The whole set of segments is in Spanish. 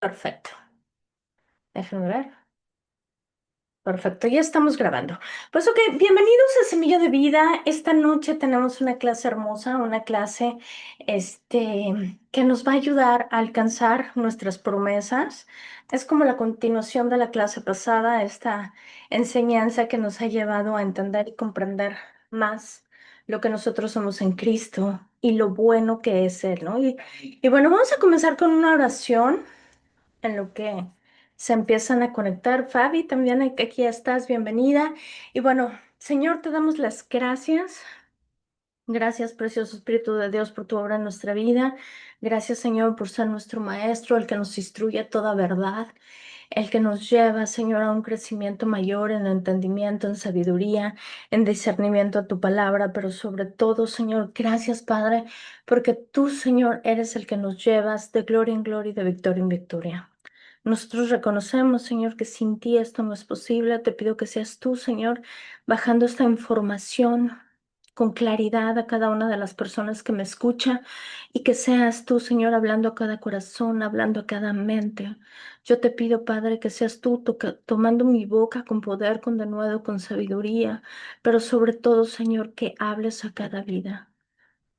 Perfecto. Déjenme ver. Perfecto, ya estamos grabando. Pues ok, bienvenidos a Semilla de Vida. Esta noche tenemos una clase hermosa, una clase que nos va a ayudar a alcanzar nuestras promesas. Es como la continuación de la clase pasada, esta enseñanza que nos ha llevado a entender y comprender más lo que nosotros somos en Cristo y lo bueno que es Él, ¿no? Y bueno, vamos a comenzar con una oración en lo que se empiezan a conectar. Fabi, también aquí estás, bienvenida. Y bueno, Señor, te damos las gracias. Gracias, precioso Espíritu de Dios, por tu obra en nuestra vida. Gracias, Señor, por ser nuestro Maestro, el que nos instruye a toda verdad, el que nos lleva, Señor, a un crecimiento mayor en entendimiento, en sabiduría, en discernimiento a tu palabra, pero sobre todo, Señor, gracias, Padre, porque tú, Señor, eres el que nos llevas de gloria en gloria y de victoria en victoria. Nosotros reconocemos, Señor, que sin ti esto no es posible. Te pido que seas tú, Señor, bajando esta información con claridad a cada una de las personas que me escucha y que seas tú, Señor, hablando a cada corazón, hablando a cada mente. Yo te pido, Padre, que seas tú tomando mi boca con poder, con denuedo, con sabiduría, pero sobre todo, Señor, que hables a cada vida.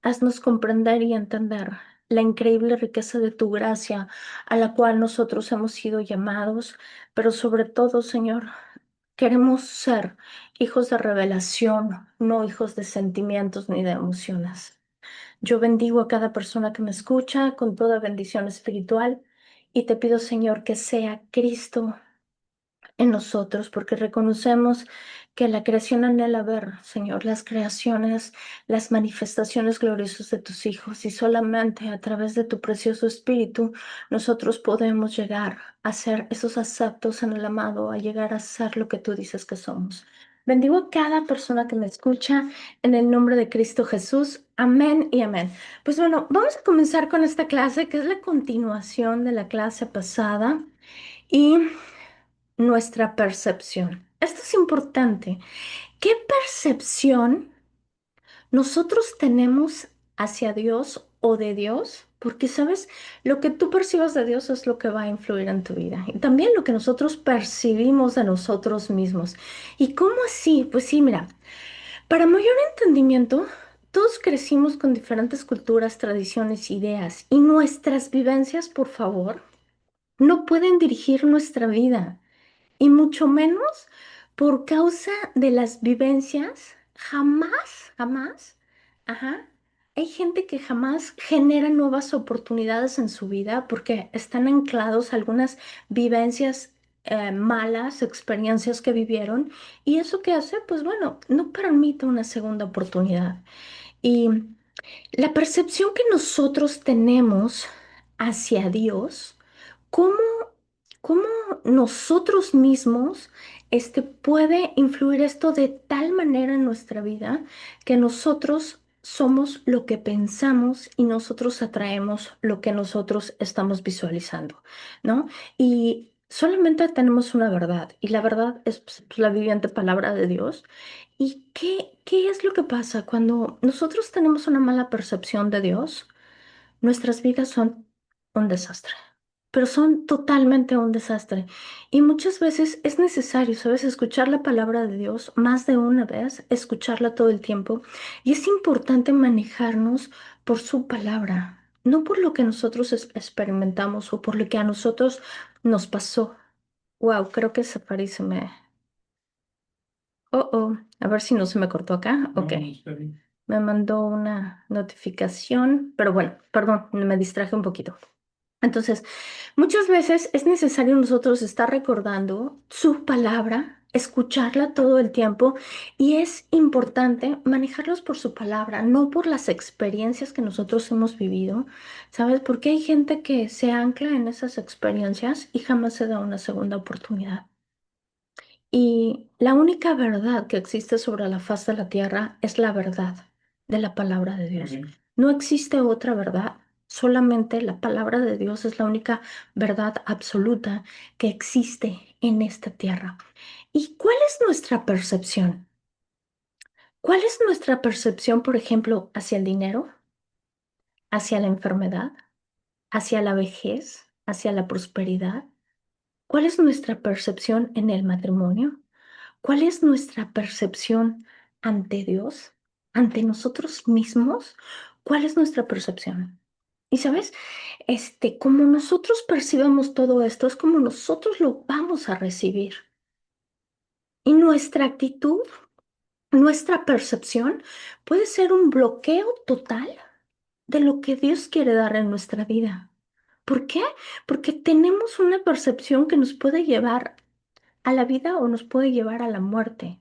Haznos comprender y entender la increíble riqueza de tu gracia a la cual nosotros hemos sido llamados, pero sobre todo, Señor, queremos ser hijos de revelación, no hijos de sentimientos ni de emociones. Yo bendigo a cada persona que me escucha con toda bendición espiritual y te pido, Señor, que sea Cristo en nosotros, porque reconocemos que la creación anhela ver, Señor, las creaciones, las manifestaciones gloriosas de tus hijos, y solamente a través de tu precioso Espíritu nosotros podemos llegar a ser esos aceptos en el amado, a llegar a ser lo que tú dices que somos. Bendigo a cada persona que me escucha en el nombre de Cristo Jesús. Amén y amén. Pues bueno, vamos a comenzar con esta clase que es la continuación de la clase pasada. Y nuestra percepción. Esto es importante. ¿Qué percepción nosotros tenemos hacia Dios o de Dios? Porque, ¿sabes? Lo que tú percibas de Dios es lo que va a influir en tu vida. Y también lo que nosotros percibimos de nosotros mismos. ¿Y cómo así? Pues sí, mira, para mayor entendimiento, todos crecimos con diferentes culturas, tradiciones, ideas. Y nuestras vivencias, por favor, no pueden dirigir nuestra vida y mucho menos por causa de las vivencias, jamás, jamás, ajá. Hay gente que jamás genera nuevas oportunidades en su vida porque están anclados a algunas vivencias malas, experiencias que vivieron, y eso que hace, pues bueno, no permite una segunda oportunidad. Y la percepción que nosotros tenemos hacia Dios, ¿cómo, cómo nosotros mismos puede influir esto de tal manera en nuestra vida que nosotros somos lo que pensamos y nosotros atraemos lo que nosotros estamos visualizando, ¿no? Y solamente tenemos una verdad, y la verdad es pues, la viviente palabra de Dios. ¿Y qué es lo que pasa cuando nosotros tenemos una mala percepción de Dios? Nuestras vidas son un desastre, pero son totalmente un desastre. Y muchas veces es necesario, ¿sabes? Escuchar la palabra de Dios más de una vez, escucharla todo el tiempo. Y es importante manejarnos por su palabra, no por lo que nosotros experimentamos o por lo que a nosotros nos pasó. Wow, creo que Safari se me... Oh, oh, a ver si no se me cortó acá. Ok. No, está bien. Me mandó una notificación, pero bueno, perdón, me distraje un poquito. Entonces, muchas veces es necesario nosotros estar recordando su palabra, escucharla todo el tiempo, y es importante manejarlos por su palabra, no por las experiencias que nosotros hemos vivido, ¿sabes? Porque hay gente que se ancla en esas experiencias y jamás se da una segunda oportunidad. Y la única verdad que existe sobre la faz de la tierra es la verdad de la palabra de Dios. Amén. No existe otra verdad, solamente la palabra de Dios es la única verdad absoluta que existe en esta tierra. ¿Y cuál es nuestra percepción? ¿Cuál es nuestra percepción, por ejemplo, hacia el dinero, hacia la enfermedad, hacia la vejez, hacia la prosperidad? ¿Cuál es nuestra percepción en el matrimonio? ¿Cuál es nuestra percepción ante Dios, ante nosotros mismos? ¿Cuál es nuestra percepción? Y sabes, como nosotros percibamos todo esto, es como nosotros lo vamos a recibir. Y nuestra actitud, nuestra percepción puede ser un bloqueo total de lo que Dios quiere dar en nuestra vida. ¿Por qué? Porque tenemos una percepción que nos puede llevar a la vida o nos puede llevar a la muerte.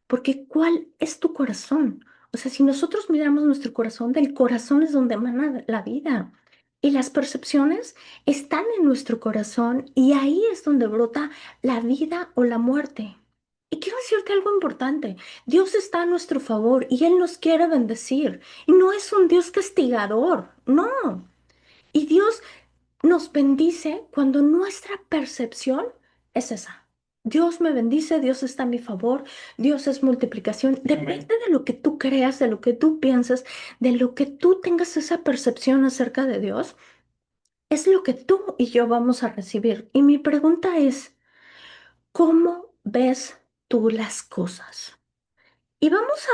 Porque ¿cuál es tu corazón? O sea, si nosotros miramos nuestro corazón, del corazón es donde emana la vida. Y las percepciones están en nuestro corazón y ahí es donde brota la vida o la muerte. Y quiero decirte algo importante. Dios está a nuestro favor y Él nos quiere bendecir. Y no es un Dios castigador, no. Y Dios nos bendice cuando nuestra percepción es esa. Dios me bendice, Dios está a mi favor, Dios es multiplicación. Depende de lo que tú creas, de lo que tú piensas, de lo que tú tengas esa percepción acerca de Dios, es lo que tú y yo vamos a recibir. Y mi pregunta es, ¿cómo ves tú las cosas? Y vamos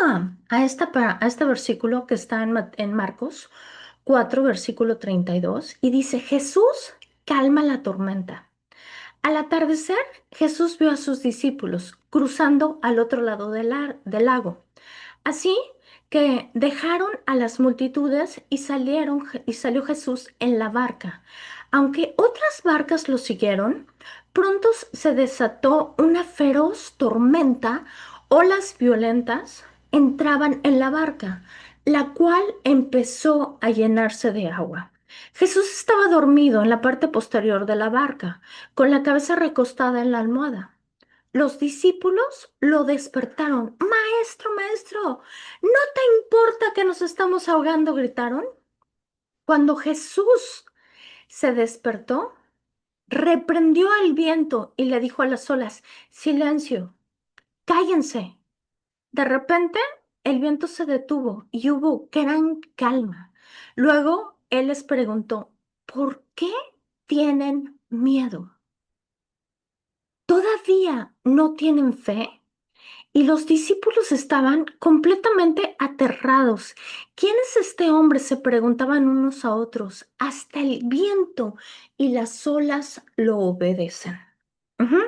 a este versículo que está en Marcos 4, versículo 32, y dice, Jesús calma la tormenta. Al atardecer, Jesús vio a sus discípulos cruzando al otro lado del lago. Así que dejaron a las multitudes y salió Jesús en la barca. Aunque otras barcas lo siguieron, pronto se desató una feroz tormenta, olas violentas entraban en la barca, la cual empezó a llenarse de agua. Jesús estaba dormido en la parte posterior de la barca, con la cabeza recostada en la almohada. Los discípulos lo despertaron. Maestro, maestro, ¿no te importa que nos estamos ahogando? Gritaron. Cuando Jesús se despertó, reprendió al viento y le dijo a las olas, silencio, cállense. De repente, el viento se detuvo y hubo gran calma. Luego, él les preguntó, ¿por qué tienen miedo? ¿Todavía no tienen fe? Y los discípulos estaban completamente aterrados. ¿Quién es este hombre? Se preguntaban unos a otros. Hasta el viento y las olas lo obedecen. Ujú.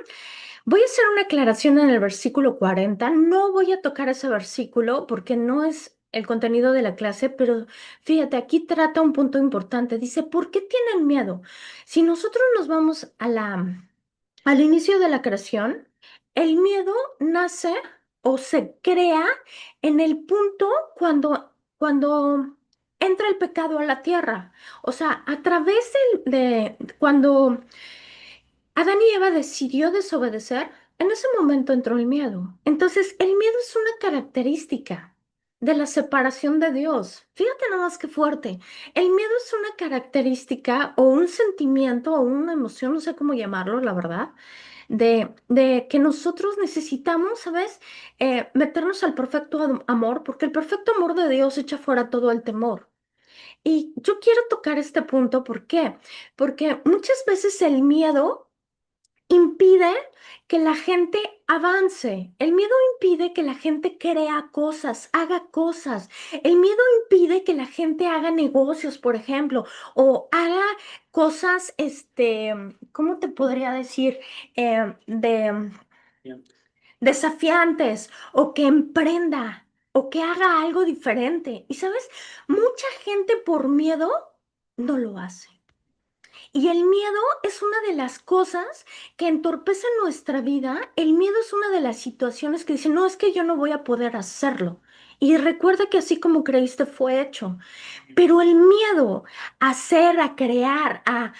Voy a hacer una aclaración en el versículo 40. No voy a tocar ese versículo porque no es el contenido de la clase, pero fíjate, aquí trata un punto importante. Dice, ¿por qué tienen miedo? Si nosotros nos vamos al inicio de la creación, el miedo nace o se crea en el punto cuando entra el pecado a la tierra. O sea, a través de cuando Adán y Eva decidió desobedecer, en ese momento entró el miedo. Entonces, el miedo es una característica de la separación de Dios. Fíjate nada más que fuerte. El miedo es una característica o un sentimiento o una emoción, no sé cómo llamarlo, la verdad, de que nosotros necesitamos, ¿sabes? Meternos al perfecto amor, porque el perfecto amor de Dios echa fuera todo el temor. Y yo quiero tocar este punto, ¿por qué? Porque muchas veces el miedo impide que la gente avance. El miedo impide que la gente crea cosas, haga cosas. El miedo impide que la gente haga negocios, por ejemplo, o haga cosas, ¿cómo te podría decir? De desafiantes o que emprenda o que haga algo diferente. Y sabes, mucha gente por miedo no lo hace. Y el miedo es una de las cosas que entorpecen nuestra vida. El miedo es una de las situaciones que dicen, no, es que yo no voy a poder hacerlo. Y recuerda que así como creíste fue hecho. Pero el miedo a hacer, a crear, a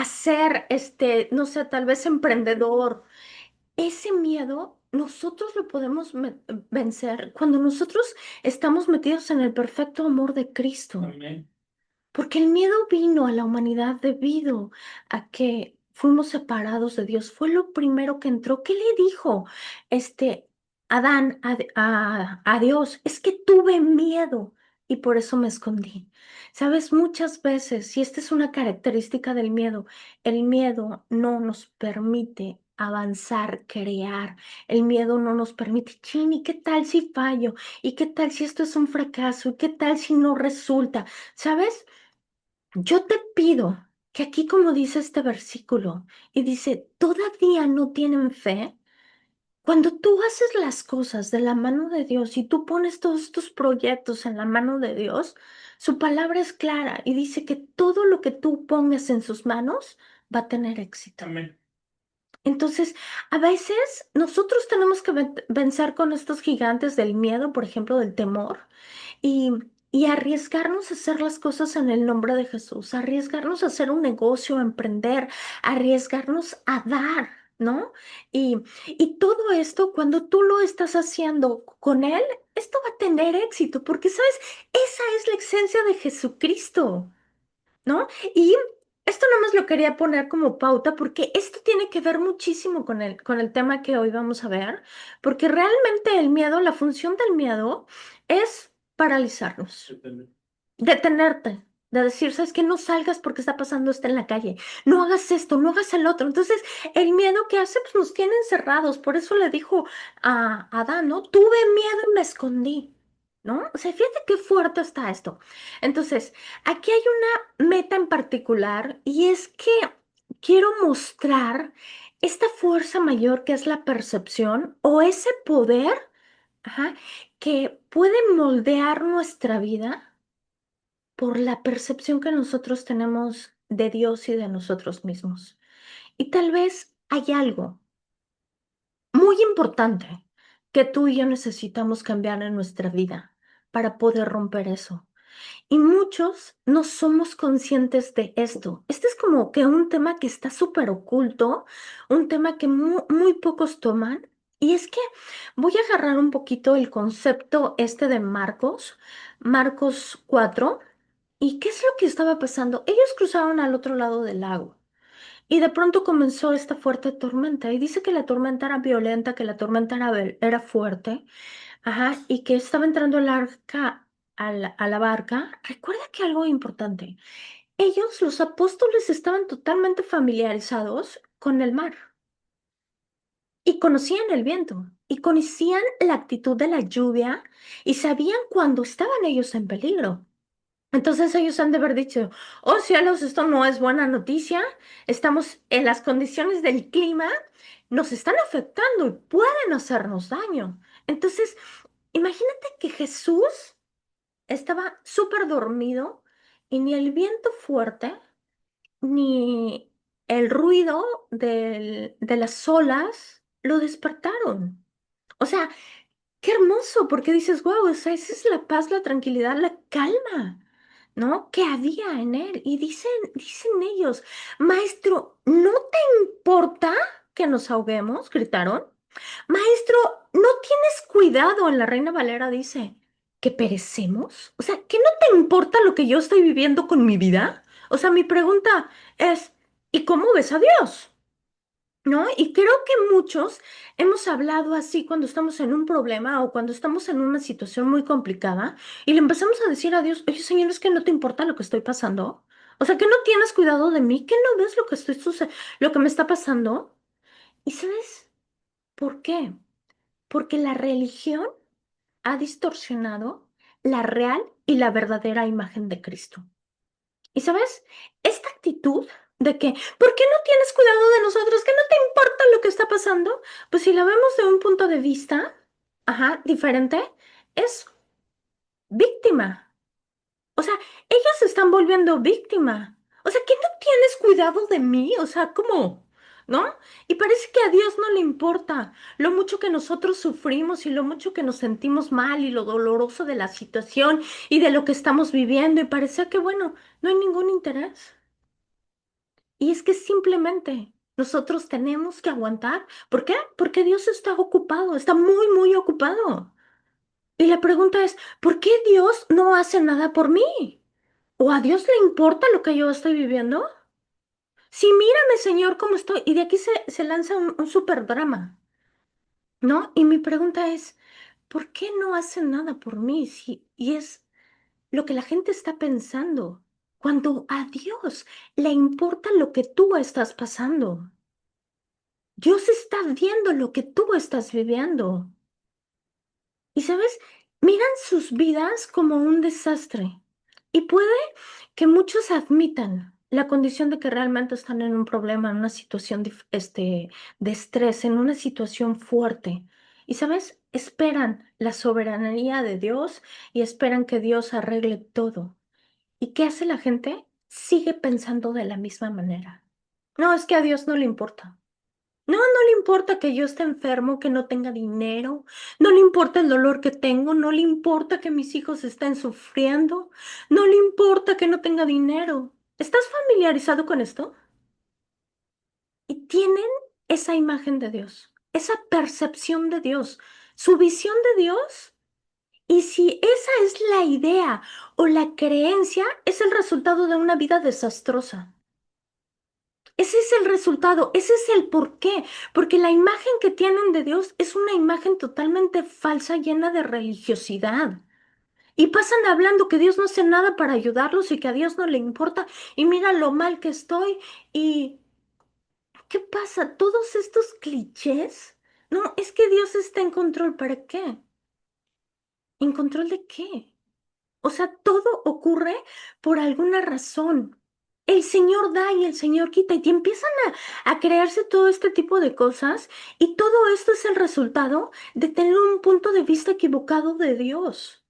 ser, no sé, tal vez emprendedor, ese miedo nosotros lo podemos vencer cuando nosotros estamos metidos en el perfecto amor de Cristo. Amén. Porque el miedo vino a la humanidad debido a que fuimos separados de Dios. Fue lo primero que entró. ¿Qué le dijo Adán a Dios? Es que tuve miedo y por eso me escondí. Sabes, muchas veces, y esta es una característica del miedo, el miedo no nos permite avanzar, crear. El miedo no nos permite, chin, ¿y qué tal si fallo? ¿Y qué tal si esto es un fracaso? ¿Y qué tal si no resulta? ¿Sabes? Yo te pido que aquí, como dice este versículo, y dice, ¿todavía no tienen fe? Cuando tú haces las cosas de la mano de Dios y tú pones todos tus proyectos en la mano de Dios, su palabra es clara y dice que todo lo que tú pongas en sus manos va a tener éxito. Amén. Entonces, a veces nosotros tenemos que vencer con estos gigantes del miedo, por ejemplo, del temor, y, y arriesgarnos a hacer las cosas en el nombre de Jesús, arriesgarnos a hacer un negocio, a emprender, arriesgarnos a dar, ¿no? Y todo esto, cuando tú lo estás haciendo con Él, esto va a tener éxito, porque, ¿sabes? Esa es la esencia de Jesucristo. ¿No? Y esto nomás lo quería poner como pauta porque esto tiene que ver muchísimo con el tema que hoy vamos a ver, porque realmente el miedo, la función del miedo es paralizarnos, detenerte, de decir, ¿sabes qué? No salgas porque está pasando esto en la calle, no hagas esto, no hagas el otro. Entonces, el miedo que hace, pues nos tiene encerrados. Por eso le dijo a Adán, ¿no? Tuve miedo y me escondí, ¿no? O sea, fíjate qué fuerte está esto. Entonces, aquí hay una meta en particular y es que quiero mostrar esta fuerza mayor que es la percepción o ese poder, ajá, que puede moldear nuestra vida por la percepción que nosotros tenemos de Dios y de nosotros mismos. Y tal vez hay algo muy importante que tú y yo necesitamos cambiar en nuestra vida para poder romper eso. Y muchos no somos conscientes de esto. Este es como que un tema que está súper oculto, un tema que muy pocos toman. Y es que voy a agarrar un poquito el concepto este de Marcos 4. ¿Y qué es lo que estaba pasando? Ellos cruzaron al otro lado del lago y de pronto comenzó esta fuerte tormenta. Y dice que la tormenta era violenta, que la tormenta era fuerte. Ajá, y que estaba entrando el arca a la barca. Recuerda que algo importante, ellos, los apóstoles, estaban totalmente familiarizados con el mar y conocían el viento y conocían la actitud de la lluvia y sabían cuando estaban ellos en peligro. Entonces ellos han de haber dicho, oh cielos, esto no es buena noticia, estamos en las condiciones del clima, nos están afectando y pueden hacernos daño. Entonces, imagínate que Jesús estaba súper dormido y ni el viento fuerte, ni el ruido de las olas lo despertaron. O sea, qué hermoso, porque dices, wow, esa es la paz, la tranquilidad, la calma, ¿no? Que había en él. Y dicen ellos, maestro, ¿no te importa que nos ahoguemos? Gritaron. Maestro, ¿no tienes cuidado? En la Reina Valera dice, ¿que perecemos? O sea, ¿que no te importa lo que yo estoy viviendo con mi vida? O sea, mi pregunta es, ¿y cómo ves a Dios? ¿No? Y creo que muchos hemos hablado así cuando estamos en un problema o cuando estamos en una situación muy complicada y le empezamos a decir a Dios, oye, Señor, es que no te importa lo que estoy pasando. O sea, que no tienes cuidado de mí, que no ves lo que lo que me está pasando. ¿Y sabes por qué? Porque la religión ha distorsionado la real y la verdadera imagen de Cristo. Y sabes, esta actitud de que, ¿por qué no tienes cuidado de nosotros? ¿Que no te importa lo que está pasando? Pues si la vemos de un punto de vista, ajá, diferente, es víctima. O sea, ellas se están volviendo víctima. O sea, ¿que no tienes cuidado de mí? O sea, ¿cómo? ¿No? Y parece que a Dios no le importa lo mucho que nosotros sufrimos y lo mucho que nos sentimos mal y lo doloroso de la situación y de lo que estamos viviendo. Y parece que, bueno, no hay ningún interés. Y es que simplemente nosotros tenemos que aguantar. ¿Por qué? Porque Dios está ocupado, está muy ocupado. Y la pregunta es, ¿por qué Dios no hace nada por mí? ¿O a Dios le importa lo que yo estoy viviendo? Sí, mírame, Señor, cómo estoy. Y de aquí se lanza un súper drama, ¿no? Y mi pregunta es, ¿por qué no hace nada por mí? Sí, y es lo que la gente está pensando, cuando a Dios le importa lo que tú estás pasando. Dios está viendo lo que tú estás viviendo. Y sabes, miran sus vidas como un desastre. Y puede que muchos admitan la condición de que realmente están en un problema, en una situación de estrés, en una situación fuerte. Y sabes, esperan la soberanía de Dios y esperan que Dios arregle todo. ¿Y qué hace la gente? Sigue pensando de la misma manera. No, es que a Dios no le importa. No, no le importa que yo esté enfermo, que no tenga dinero, no le importa el dolor que tengo, no le importa que mis hijos estén sufriendo, no le importa que no tenga dinero. ¿Estás familiarizado con esto? Y tienen esa imagen de Dios, esa percepción de Dios, su visión de Dios. Y si esa es la idea o la creencia, es el resultado de una vida desastrosa. Ese es el resultado, ese es el porqué, porque la imagen que tienen de Dios es una imagen totalmente falsa, llena de religiosidad. Y pasan hablando que Dios no hace nada para ayudarlos y que a Dios no le importa. Y mira lo mal que estoy. ¿Y qué pasa? Todos estos clichés. No, es que Dios está en control. ¿Para qué? ¿En control de qué? O sea, todo ocurre por alguna razón. El Señor da y el Señor quita y te empiezan a crearse todo este tipo de cosas y todo esto es el resultado de tener un punto de vista equivocado de Dios.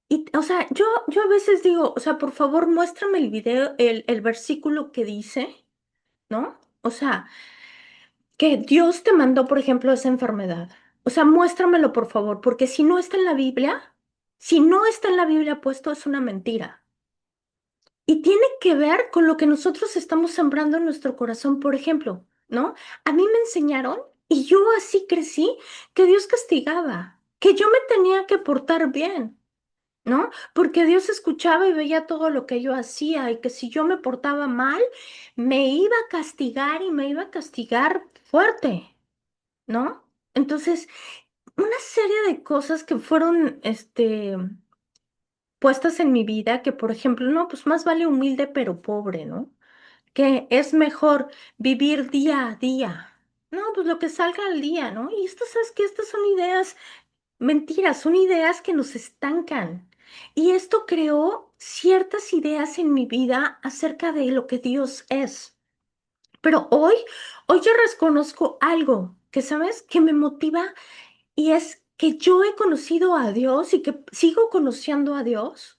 Y, o sea, yo a veces digo, o sea, por favor, muéstrame el video, el versículo que dice, ¿no? O sea, que Dios te mandó, por ejemplo, esa enfermedad. O sea, muéstramelo, por favor, porque si no está en la Biblia, si no está en la Biblia puesto, es una mentira. Y tiene que ver con lo que nosotros estamos sembrando en nuestro corazón, por ejemplo, ¿no? A mí me enseñaron, y yo así crecí, que Dios castigaba, que yo me tenía que portar bien, ¿no? Porque Dios escuchaba y veía todo lo que yo hacía y que si yo me portaba mal, me iba a castigar y me iba a castigar fuerte, ¿no? Entonces, una serie de cosas que fueron, puestas en mi vida, que por ejemplo, no, pues más vale humilde pero pobre, ¿no? Que es mejor vivir día a día. No, pues lo que salga al día, ¿no? Y esto, ¿sabes qué? Estas son ideas, mentiras, son ideas que nos estancan. Y esto creó ciertas ideas en mi vida acerca de lo que Dios es. Pero hoy yo reconozco algo que, ¿sabes? Que me motiva y es que yo he conocido a Dios y que sigo conociendo a Dios.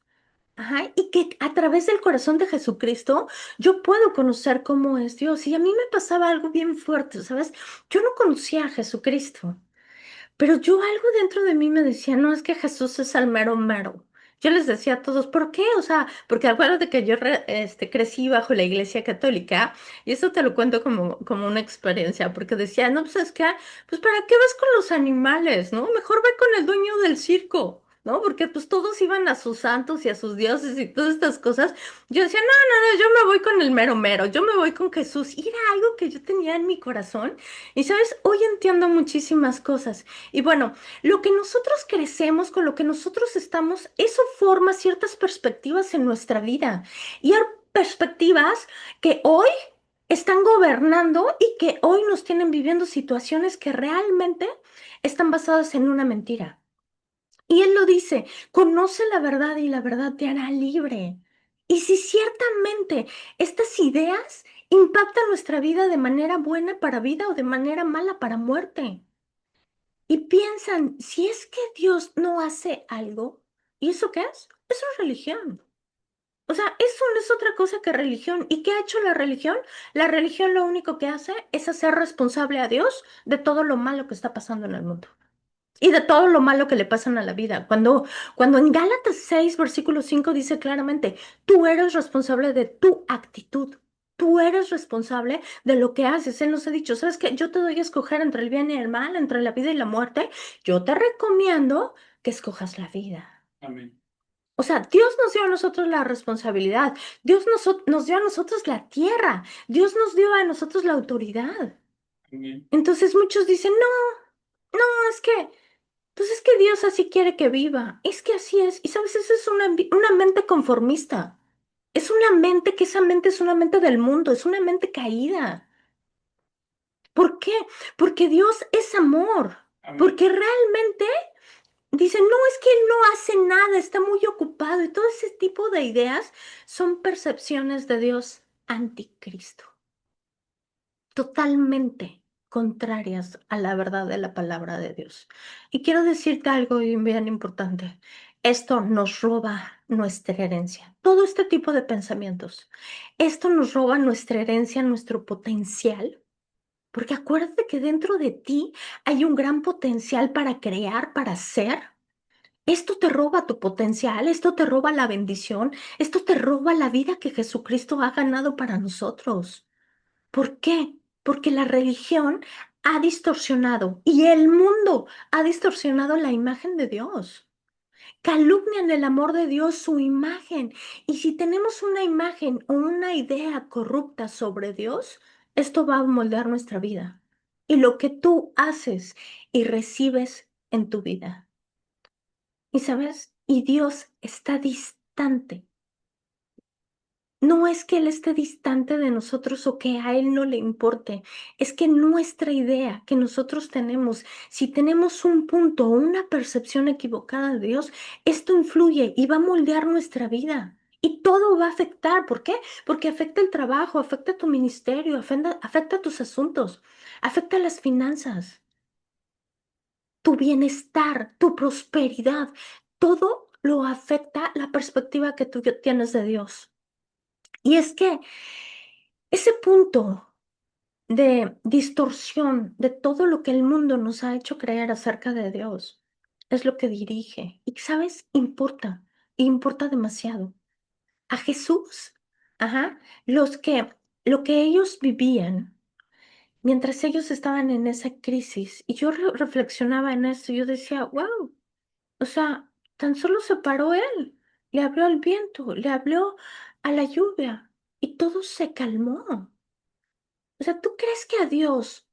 Ajá, y que a través del corazón de Jesucristo yo puedo conocer cómo es Dios. Y a mí me pasaba algo bien fuerte, ¿sabes? Yo no conocía a Jesucristo. Pero yo algo dentro de mí me decía, no, es que Jesús es el mero mero. Yo les decía a todos, ¿por qué? O sea, porque acuérdate que yo crecí bajo la iglesia católica y eso te lo cuento como una experiencia, porque decía, no, pues es que, pues ¿para qué vas con los animales, no? Mejor ve con el dueño del circo, ¿no? Porque pues todos iban a sus santos y a sus dioses y todas estas cosas. Yo decía, no, no, no, yo me voy con el mero mero, yo me voy con Jesús. Y era algo que yo tenía en mi corazón. Y sabes, hoy entiendo muchísimas cosas. Y bueno, lo que nosotros crecemos, con lo que nosotros estamos, eso forma ciertas perspectivas en nuestra vida. Y hay perspectivas que hoy están gobernando y que hoy nos tienen viviendo situaciones que realmente están basadas en una mentira. Y él lo dice, conoce la verdad y la verdad te hará libre. Y si ciertamente estas ideas impactan nuestra vida de manera buena para vida o de manera mala para muerte. Y piensan, si es que Dios no hace algo, ¿y eso qué es? Eso es religión. O sea, eso no es otra cosa que religión. ¿Y qué ha hecho la religión? La religión lo único que hace es hacer responsable a Dios de todo lo malo que está pasando en el mundo y de todo lo malo que le pasan a la vida. Cuando en Gálatas 6 versículo 5 dice claramente, tú eres responsable de tu actitud. Tú eres responsable de lo que haces. Él nos ha dicho, ¿sabes qué? Yo te doy a escoger entre el bien y el mal, entre la vida y la muerte. Yo te recomiendo que escojas la vida. Amén. O sea, Dios nos dio a nosotros la responsabilidad. Dios nos dio a nosotros la tierra. Dios nos dio a nosotros la autoridad. Amén. Entonces muchos dicen, no, no, es que Pues es que Dios así quiere que viva. Es que así es. Y sabes, esa es una mente conformista. Es una mente que esa mente es una mente del mundo, es una mente caída. ¿Por qué? Porque Dios es amor. Amén. Porque realmente dice, no, es que Él no hace nada, está muy ocupado. Y todo ese tipo de ideas son percepciones de Dios anticristo, totalmente contrarias a la verdad de la palabra de Dios. Y quiero decirte algo bien importante. Esto nos roba nuestra herencia. Todo este tipo de pensamientos. Esto nos roba nuestra herencia, nuestro potencial. Porque acuérdate que dentro de ti hay un gran potencial para crear, para ser. Esto te roba tu potencial, esto te roba la bendición, esto te roba la vida que Jesucristo ha ganado para nosotros. ¿Por qué? Porque la religión ha distorsionado y el mundo ha distorsionado la imagen de Dios. Calumnian el amor de Dios, su imagen. Y si tenemos una imagen o una idea corrupta sobre Dios, esto va a moldear nuestra vida. Y lo que tú haces y recibes en tu vida. Y sabes, y Dios está distante. No es que Él esté distante de nosotros o que a Él no le importe, es que nuestra idea que nosotros tenemos, si tenemos un punto o una percepción equivocada de Dios, esto influye y va a moldear nuestra vida. Y todo va a afectar. ¿Por qué? Porque afecta el trabajo, afecta tu ministerio, afecta tus asuntos, afecta las finanzas, tu bienestar, tu prosperidad. Todo lo afecta la perspectiva que tú tienes de Dios. Y es que ese punto de distorsión de todo lo que el mundo nos ha hecho creer acerca de Dios es lo que dirige. Y, ¿sabes? Importa demasiado. A Jesús, ajá, lo que ellos vivían mientras ellos estaban en esa crisis, y yo reflexionaba en eso, yo decía, wow, o sea, tan solo se paró él, le habló al viento, le habló a la lluvia y todo se calmó. O sea, ¿tú crees que a Dios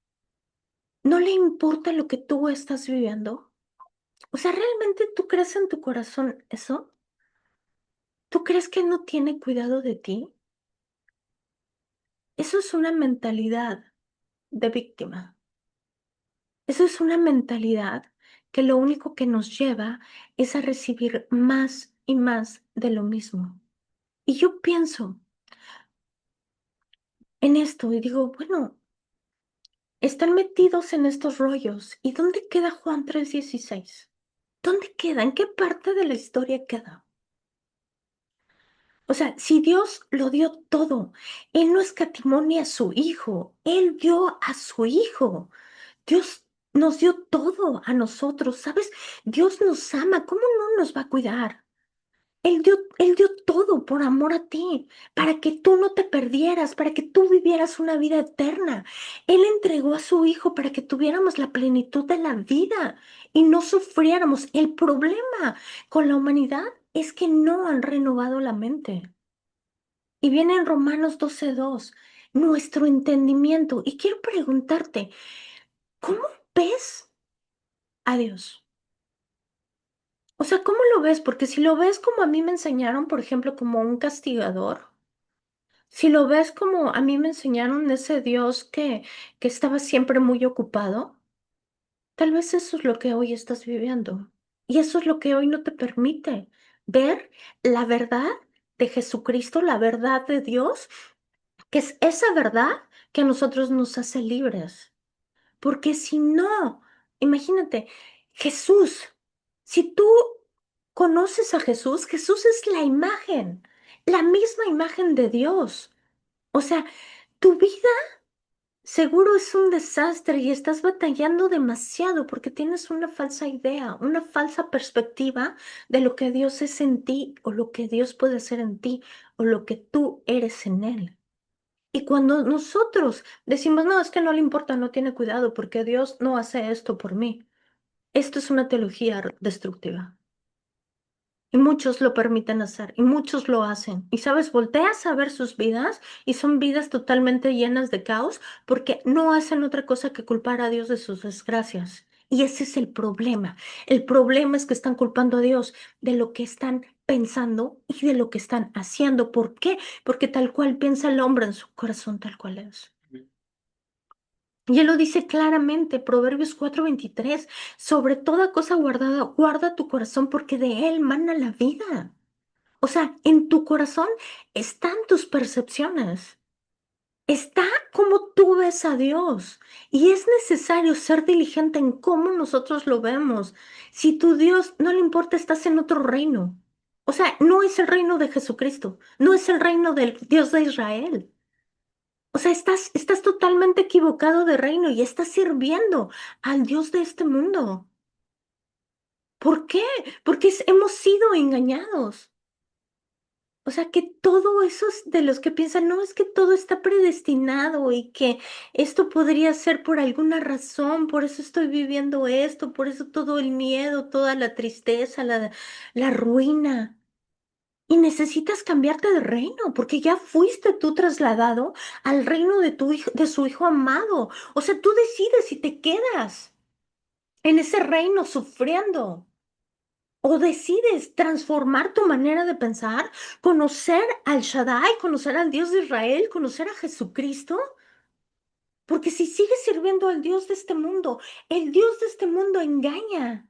no le importa lo que tú estás viviendo? O sea, ¿realmente tú crees en tu corazón eso? ¿Tú crees que Él no tiene cuidado de ti? Eso es una mentalidad de víctima. Eso es una mentalidad que lo único que nos lleva es a recibir más y más de lo mismo. Y yo pienso en esto y digo, bueno, están metidos en estos rollos. ¿Y dónde queda Juan 3:16? ¿Dónde queda? ¿En qué parte de la historia queda? O sea, si Dios lo dio todo, Él no escatimó ni a su hijo, Él dio a su hijo. Dios nos dio todo a nosotros, ¿sabes? Dios nos ama, ¿cómo no nos va a cuidar? Él dio todo por amor a ti, para que tú no te perdieras, para que tú vivieras una vida eterna. Él entregó a su Hijo para que tuviéramos la plenitud de la vida y no sufriéramos. El problema con la humanidad es que no han renovado la mente. Y viene en Romanos 12:2, nuestro entendimiento. Y quiero preguntarte, ¿cómo ves a Dios? O sea, ¿cómo lo ves? Porque si lo ves como a mí me enseñaron, por ejemplo, como un castigador, si lo ves como a mí me enseñaron ese Dios que estaba siempre muy ocupado, tal vez eso es lo que hoy estás viviendo. Y eso es lo que hoy no te permite ver la verdad de Jesucristo, la verdad de Dios, que es esa verdad que a nosotros nos hace libres. Porque si no, imagínate, Jesús, si tú conoces a Jesús, Jesús es la misma imagen de Dios. O sea, tu vida seguro es un desastre y estás batallando demasiado porque tienes una falsa idea, una falsa perspectiva de lo que Dios es en ti o lo que Dios puede ser en ti o lo que tú eres en Él. Y cuando nosotros decimos, no, es que no le importa, no tiene cuidado porque Dios no hace esto por mí, esto es una teología destructiva. Y muchos lo permiten hacer, y muchos lo hacen. Y sabes, volteas a ver sus vidas y son vidas totalmente llenas de caos porque no hacen otra cosa que culpar a Dios de sus desgracias. Y ese es el problema. El problema es que están culpando a Dios de lo que están pensando y de lo que están haciendo. ¿Por qué? Porque tal cual piensa el hombre en su corazón, tal cual es. Y él lo dice claramente, Proverbios 4:23, sobre toda cosa guardada, guarda tu corazón porque de él mana la vida. O sea, en tu corazón están tus percepciones. Está como tú ves a Dios y es necesario ser diligente en cómo nosotros lo vemos. Si tu Dios no le importa, estás en otro reino. O sea, no es el reino de Jesucristo, no es el reino del Dios de Israel. O sea, estás totalmente equivocado de reino y estás sirviendo al Dios de este mundo. ¿Por qué? Porque hemos sido engañados. O sea, que todo eso es de los que piensan, no, es que todo está predestinado y que esto podría ser por alguna razón, por eso estoy viviendo esto, por eso todo el miedo, toda la tristeza, la ruina. Y necesitas cambiarte de reino, porque ya fuiste tú trasladado al reino de tu hijo, de su hijo amado. O sea, tú decides si te quedas en ese reino sufriendo. O decides transformar tu manera de pensar, conocer al Shaddai, conocer al Dios de Israel, conocer a Jesucristo, porque si sigues sirviendo al Dios de este mundo, el Dios de este mundo engaña.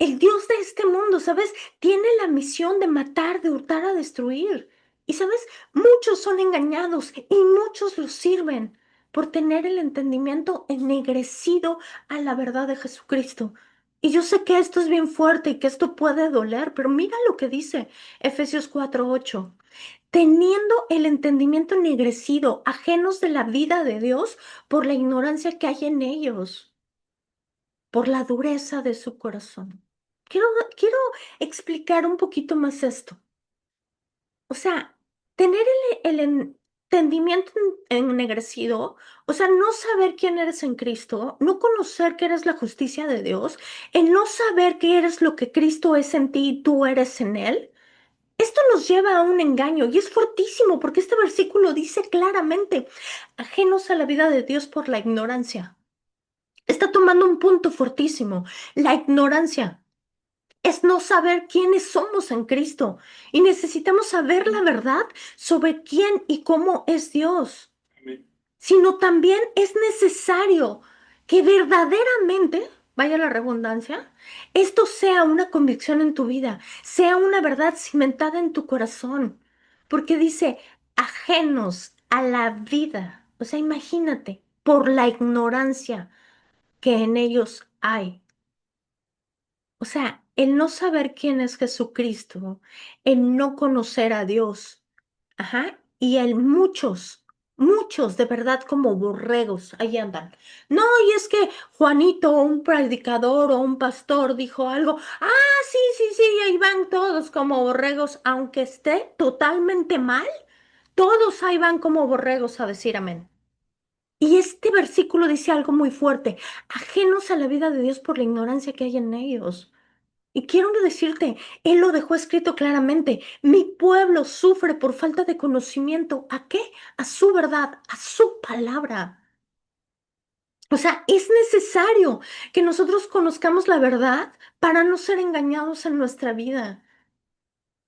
El Dios de este mundo, ¿sabes? Tiene la misión de matar, de hurtar, a destruir. Y, ¿sabes? Muchos son engañados y muchos los sirven por tener el entendimiento ennegrecido a la verdad de Jesucristo. Y yo sé que esto es bien fuerte y que esto puede doler, pero mira lo que dice Efesios 4:8. Teniendo el entendimiento ennegrecido, ajenos de la vida de Dios por la ignorancia que hay en ellos, por la dureza de su corazón. Quiero explicar un poquito más esto. O sea, tener el entendimiento ennegrecido, o sea, no saber quién eres en Cristo, no conocer que eres la justicia de Dios, el no saber que eres lo que Cristo es en ti y tú eres en Él, esto nos lleva a un engaño y es fortísimo porque este versículo dice claramente, ajenos a la vida de Dios por la ignorancia. Está tomando un punto fortísimo, la ignorancia. Es no saber quiénes somos en Cristo y necesitamos saber la verdad sobre quién y cómo es Dios, sino también es necesario que verdaderamente, vaya la redundancia, esto sea una convicción en tu vida, sea una verdad cimentada en tu corazón, porque dice ajenos a la vida, o sea, imagínate, por la ignorancia que en ellos hay. O sea, el no saber quién es Jesucristo, el no conocer a Dios, ajá, y el muchos de verdad como borregos, ahí andan. No, y es que Juanito, un predicador o un pastor dijo algo, sí, sí, sí, ahí van todos como borregos, aunque esté totalmente mal, todos ahí van como borregos a decir amén. Y este versículo dice algo muy fuerte, ajenos a la vida de Dios por la ignorancia que hay en ellos. Y quiero decirte, Él lo dejó escrito claramente. Mi pueblo sufre por falta de conocimiento. ¿A qué? A su verdad, a su palabra. O sea, es necesario que nosotros conozcamos la verdad para no ser engañados en nuestra vida.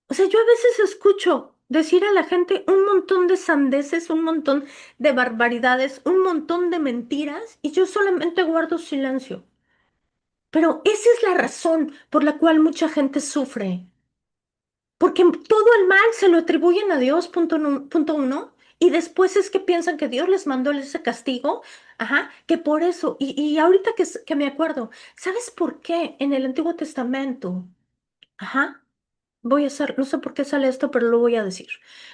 O sea, yo a veces escucho decir a la gente un montón de sandeces, un montón de barbaridades, un montón de mentiras y yo solamente guardo silencio. Pero esa es la razón por la cual mucha gente sufre. Porque todo el mal se lo atribuyen a Dios, punto uno, y después es que piensan que Dios les mandó ese castigo, ajá, que por eso, y ahorita que me acuerdo, ¿sabes por qué en el Antiguo Testamento? Ajá. Voy a hacer, no sé por qué sale esto, pero lo voy a decir.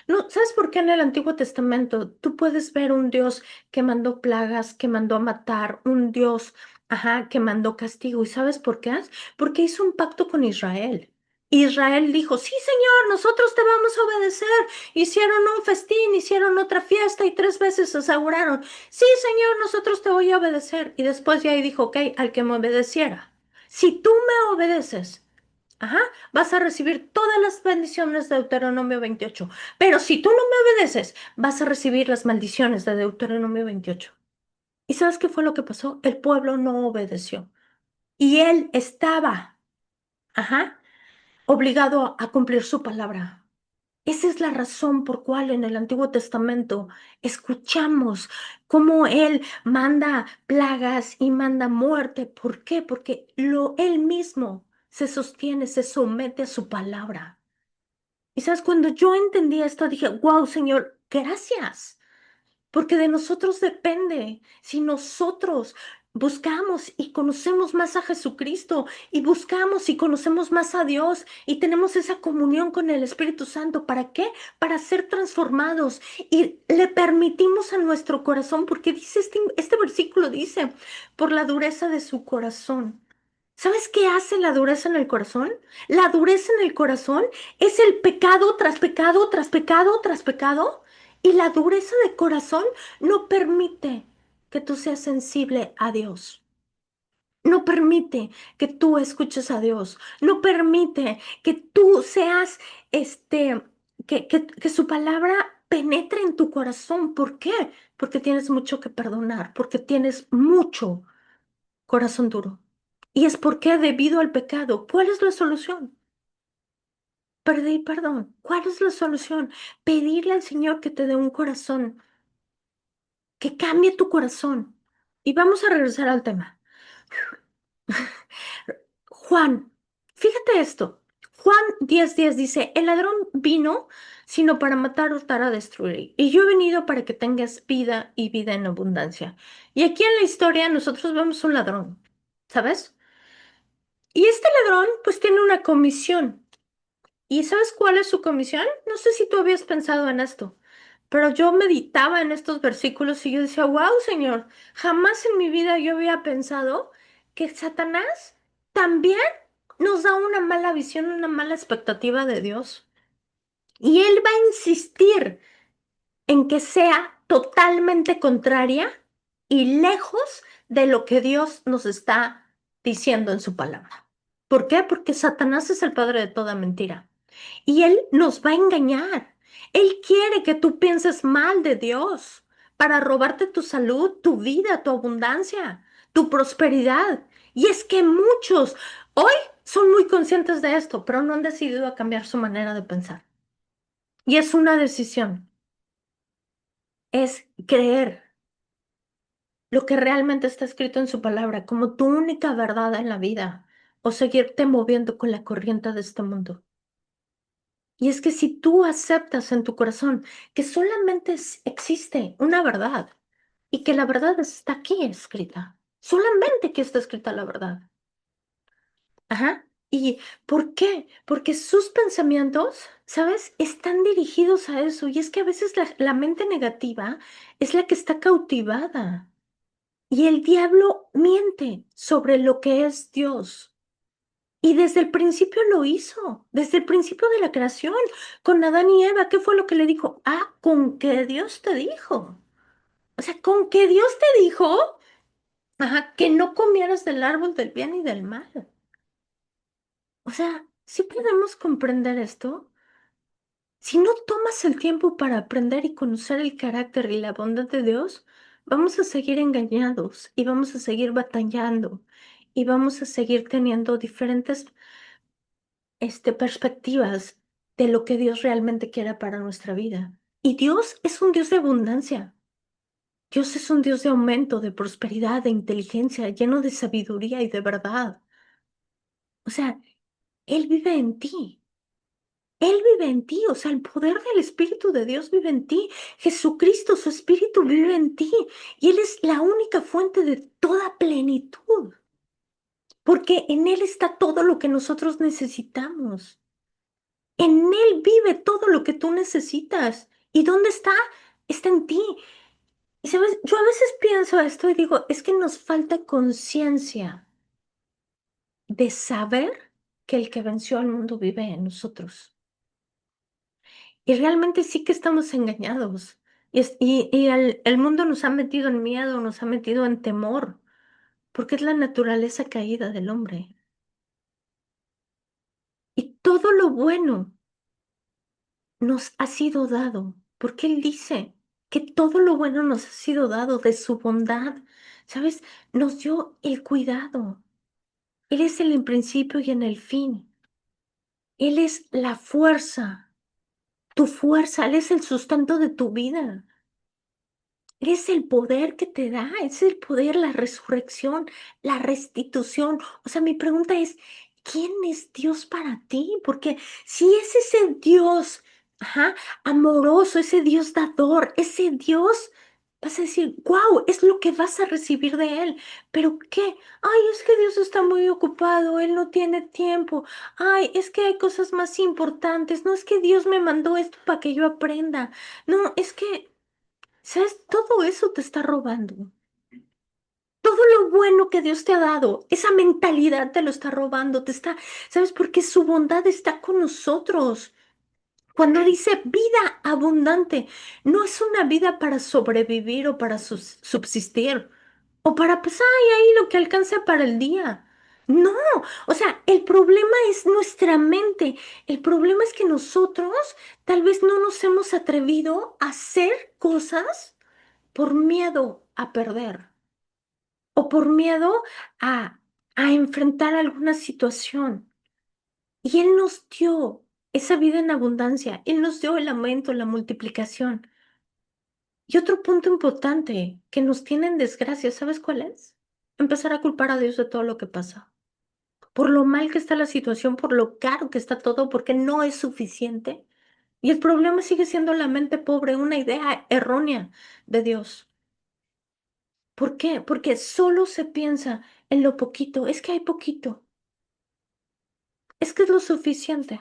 No, ¿sabes por qué en el Antiguo Testamento tú puedes ver un Dios que mandó plagas, que mandó a matar, un Dios, ajá, que mandó castigo? ¿Y sabes por qué? Porque hizo un pacto con Israel. Israel dijo, sí, Señor, nosotros te vamos a obedecer. Hicieron un festín, hicieron otra fiesta y 3 veces aseguraron, sí, Señor, nosotros te voy a obedecer. Y después ya ahí dijo, ok, al que me obedeciera. Si tú me obedeces, ajá, vas a recibir todas las bendiciones de Deuteronomio 28. Pero si tú no me obedeces, vas a recibir las maldiciones de Deuteronomio 28. ¿Y sabes qué fue lo que pasó? El pueblo no obedeció. Y él estaba, ajá, obligado a cumplir su palabra. Esa es la razón por cual en el Antiguo Testamento escuchamos cómo Él manda plagas y manda muerte. ¿Por qué? Porque Él mismo se sostiene, se somete a su palabra. Y sabes, cuando yo entendí esto, dije, wow, Señor, gracias. Porque de nosotros depende. Si nosotros buscamos y conocemos más a Jesucristo y buscamos y conocemos más a Dios y tenemos esa comunión con el Espíritu Santo, ¿para qué? Para ser transformados y le permitimos a nuestro corazón, porque dice este versículo dice, por la dureza de su corazón. ¿Sabes qué hace la dureza en el corazón? La dureza en el corazón es el pecado tras pecado, tras pecado, tras pecado. Y la dureza de corazón no permite que tú seas sensible a Dios. No permite que tú escuches a Dios. No permite que tú seas, que su palabra penetre en tu corazón. ¿Por qué? Porque tienes mucho que perdonar, porque tienes mucho corazón duro. Y es porque debido al pecado, ¿cuál es la solución? Pedir perdón. ¿Cuál es la solución? Pedirle al Señor que te dé un corazón, que cambie tu corazón. Y vamos a regresar al tema. Juan, fíjate esto. Juan 10:10 dice, el ladrón vino sino para matar, hurtar, a destruir. Y yo he venido para que tengas vida y vida en abundancia. Y aquí en la historia nosotros vemos un ladrón, ¿sabes? Y este ladrón pues tiene una comisión. ¿Y sabes cuál es su comisión? No sé si tú habías pensado en esto, pero yo meditaba en estos versículos y yo decía, wow, Señor, jamás en mi vida yo había pensado que Satanás también nos da una mala visión, una mala expectativa de Dios. Y él va a insistir en que sea totalmente contraria y lejos de lo que Dios nos está diciendo en su palabra. ¿Por qué? Porque Satanás es el padre de toda mentira. Y Él nos va a engañar. Él quiere que tú pienses mal de Dios para robarte tu salud, tu vida, tu abundancia, tu prosperidad. Y es que muchos hoy son muy conscientes de esto, pero no han decidido cambiar su manera de pensar. Y es una decisión, es creer lo que realmente está escrito en su palabra como tu única verdad en la vida o seguirte moviendo con la corriente de este mundo. Y es que si tú aceptas en tu corazón que solamente existe una verdad y que la verdad está aquí escrita, solamente aquí está escrita la verdad. Ajá. ¿Y por qué? Porque sus pensamientos, ¿sabes? Están dirigidos a eso. Y es que a veces la mente negativa es la que está cautivada. Y el diablo miente sobre lo que es Dios. Y desde el principio lo hizo, desde el principio de la creación, con Adán y Eva, ¿qué fue lo que le dijo? Ah, con que Dios te dijo. O sea, con que Dios te dijo, ajá, que no comieras del árbol del bien y del mal. O sea, si podemos comprender esto, si no tomas el tiempo para aprender y conocer el carácter y la bondad de Dios, vamos a seguir engañados y vamos a seguir batallando y vamos a seguir teniendo diferentes perspectivas de lo que Dios realmente quiere para nuestra vida. Y Dios es un Dios de abundancia. Dios es un Dios de aumento, de prosperidad, de inteligencia, lleno de sabiduría y de verdad. O sea, Él vive en ti. Él vive en ti. O sea, el poder del Espíritu de Dios vive en ti. Jesucristo, su Espíritu vive en ti. Y Él es la única fuente de toda plenitud. Porque en Él está todo lo que nosotros necesitamos. En Él vive todo lo que tú necesitas. ¿Y dónde está? Está en ti. Y sabes, yo a veces pienso esto y digo, es que nos falta conciencia de saber que el que venció al mundo vive en nosotros. Y realmente sí que estamos engañados. Y el mundo nos ha metido en miedo, nos ha metido en temor, porque es la naturaleza caída del hombre. Y todo lo bueno nos ha sido dado, porque Él dice. que todo lo bueno nos ha sido dado de su bondad, ¿sabes? Nos dio el cuidado. Él es el en principio y en el fin. Él es la fuerza, tu fuerza, Él es el sustento de tu vida. Es el poder que te da, es el poder, la resurrección, la restitución. O sea, mi pregunta es, ¿quién es Dios para ti? Porque si es ese Dios, ajá, amoroso, ese Dios dador, ese Dios, vas a decir, wow, es lo que vas a recibir de Él. ¿Pero qué? Ay, es que Dios está muy ocupado, Él no tiene tiempo. Ay, es que hay cosas más importantes. No es que Dios me mandó esto para que yo aprenda. No, es que... ¿Sabes? Todo eso te está robando. Todo lo bueno que Dios te ha dado, esa mentalidad te lo está robando, te está, ¿sabes? Porque su bondad está con nosotros. Cuando dice vida abundante, no es una vida para sobrevivir o para subsistir o para, pues, ay, ahí lo que alcance para el día. No, o sea, el problema es nuestra mente. El problema es que nosotros tal vez no nos hemos atrevido a hacer cosas por miedo a perder o por miedo a, a enfrentar alguna situación. Y Él nos dio esa vida en abundancia, Él nos dio el aumento, la multiplicación. Y otro punto importante que nos tiene en desgracia, ¿sabes cuál es? Empezar a culpar a Dios de todo lo que pasa. Por lo mal que está la situación, por lo caro que está todo, porque no es suficiente. Y el problema sigue siendo la mente pobre, una idea errónea de Dios. ¿Por qué? Porque solo se piensa en lo poquito. Es que hay poquito. Es que es lo suficiente.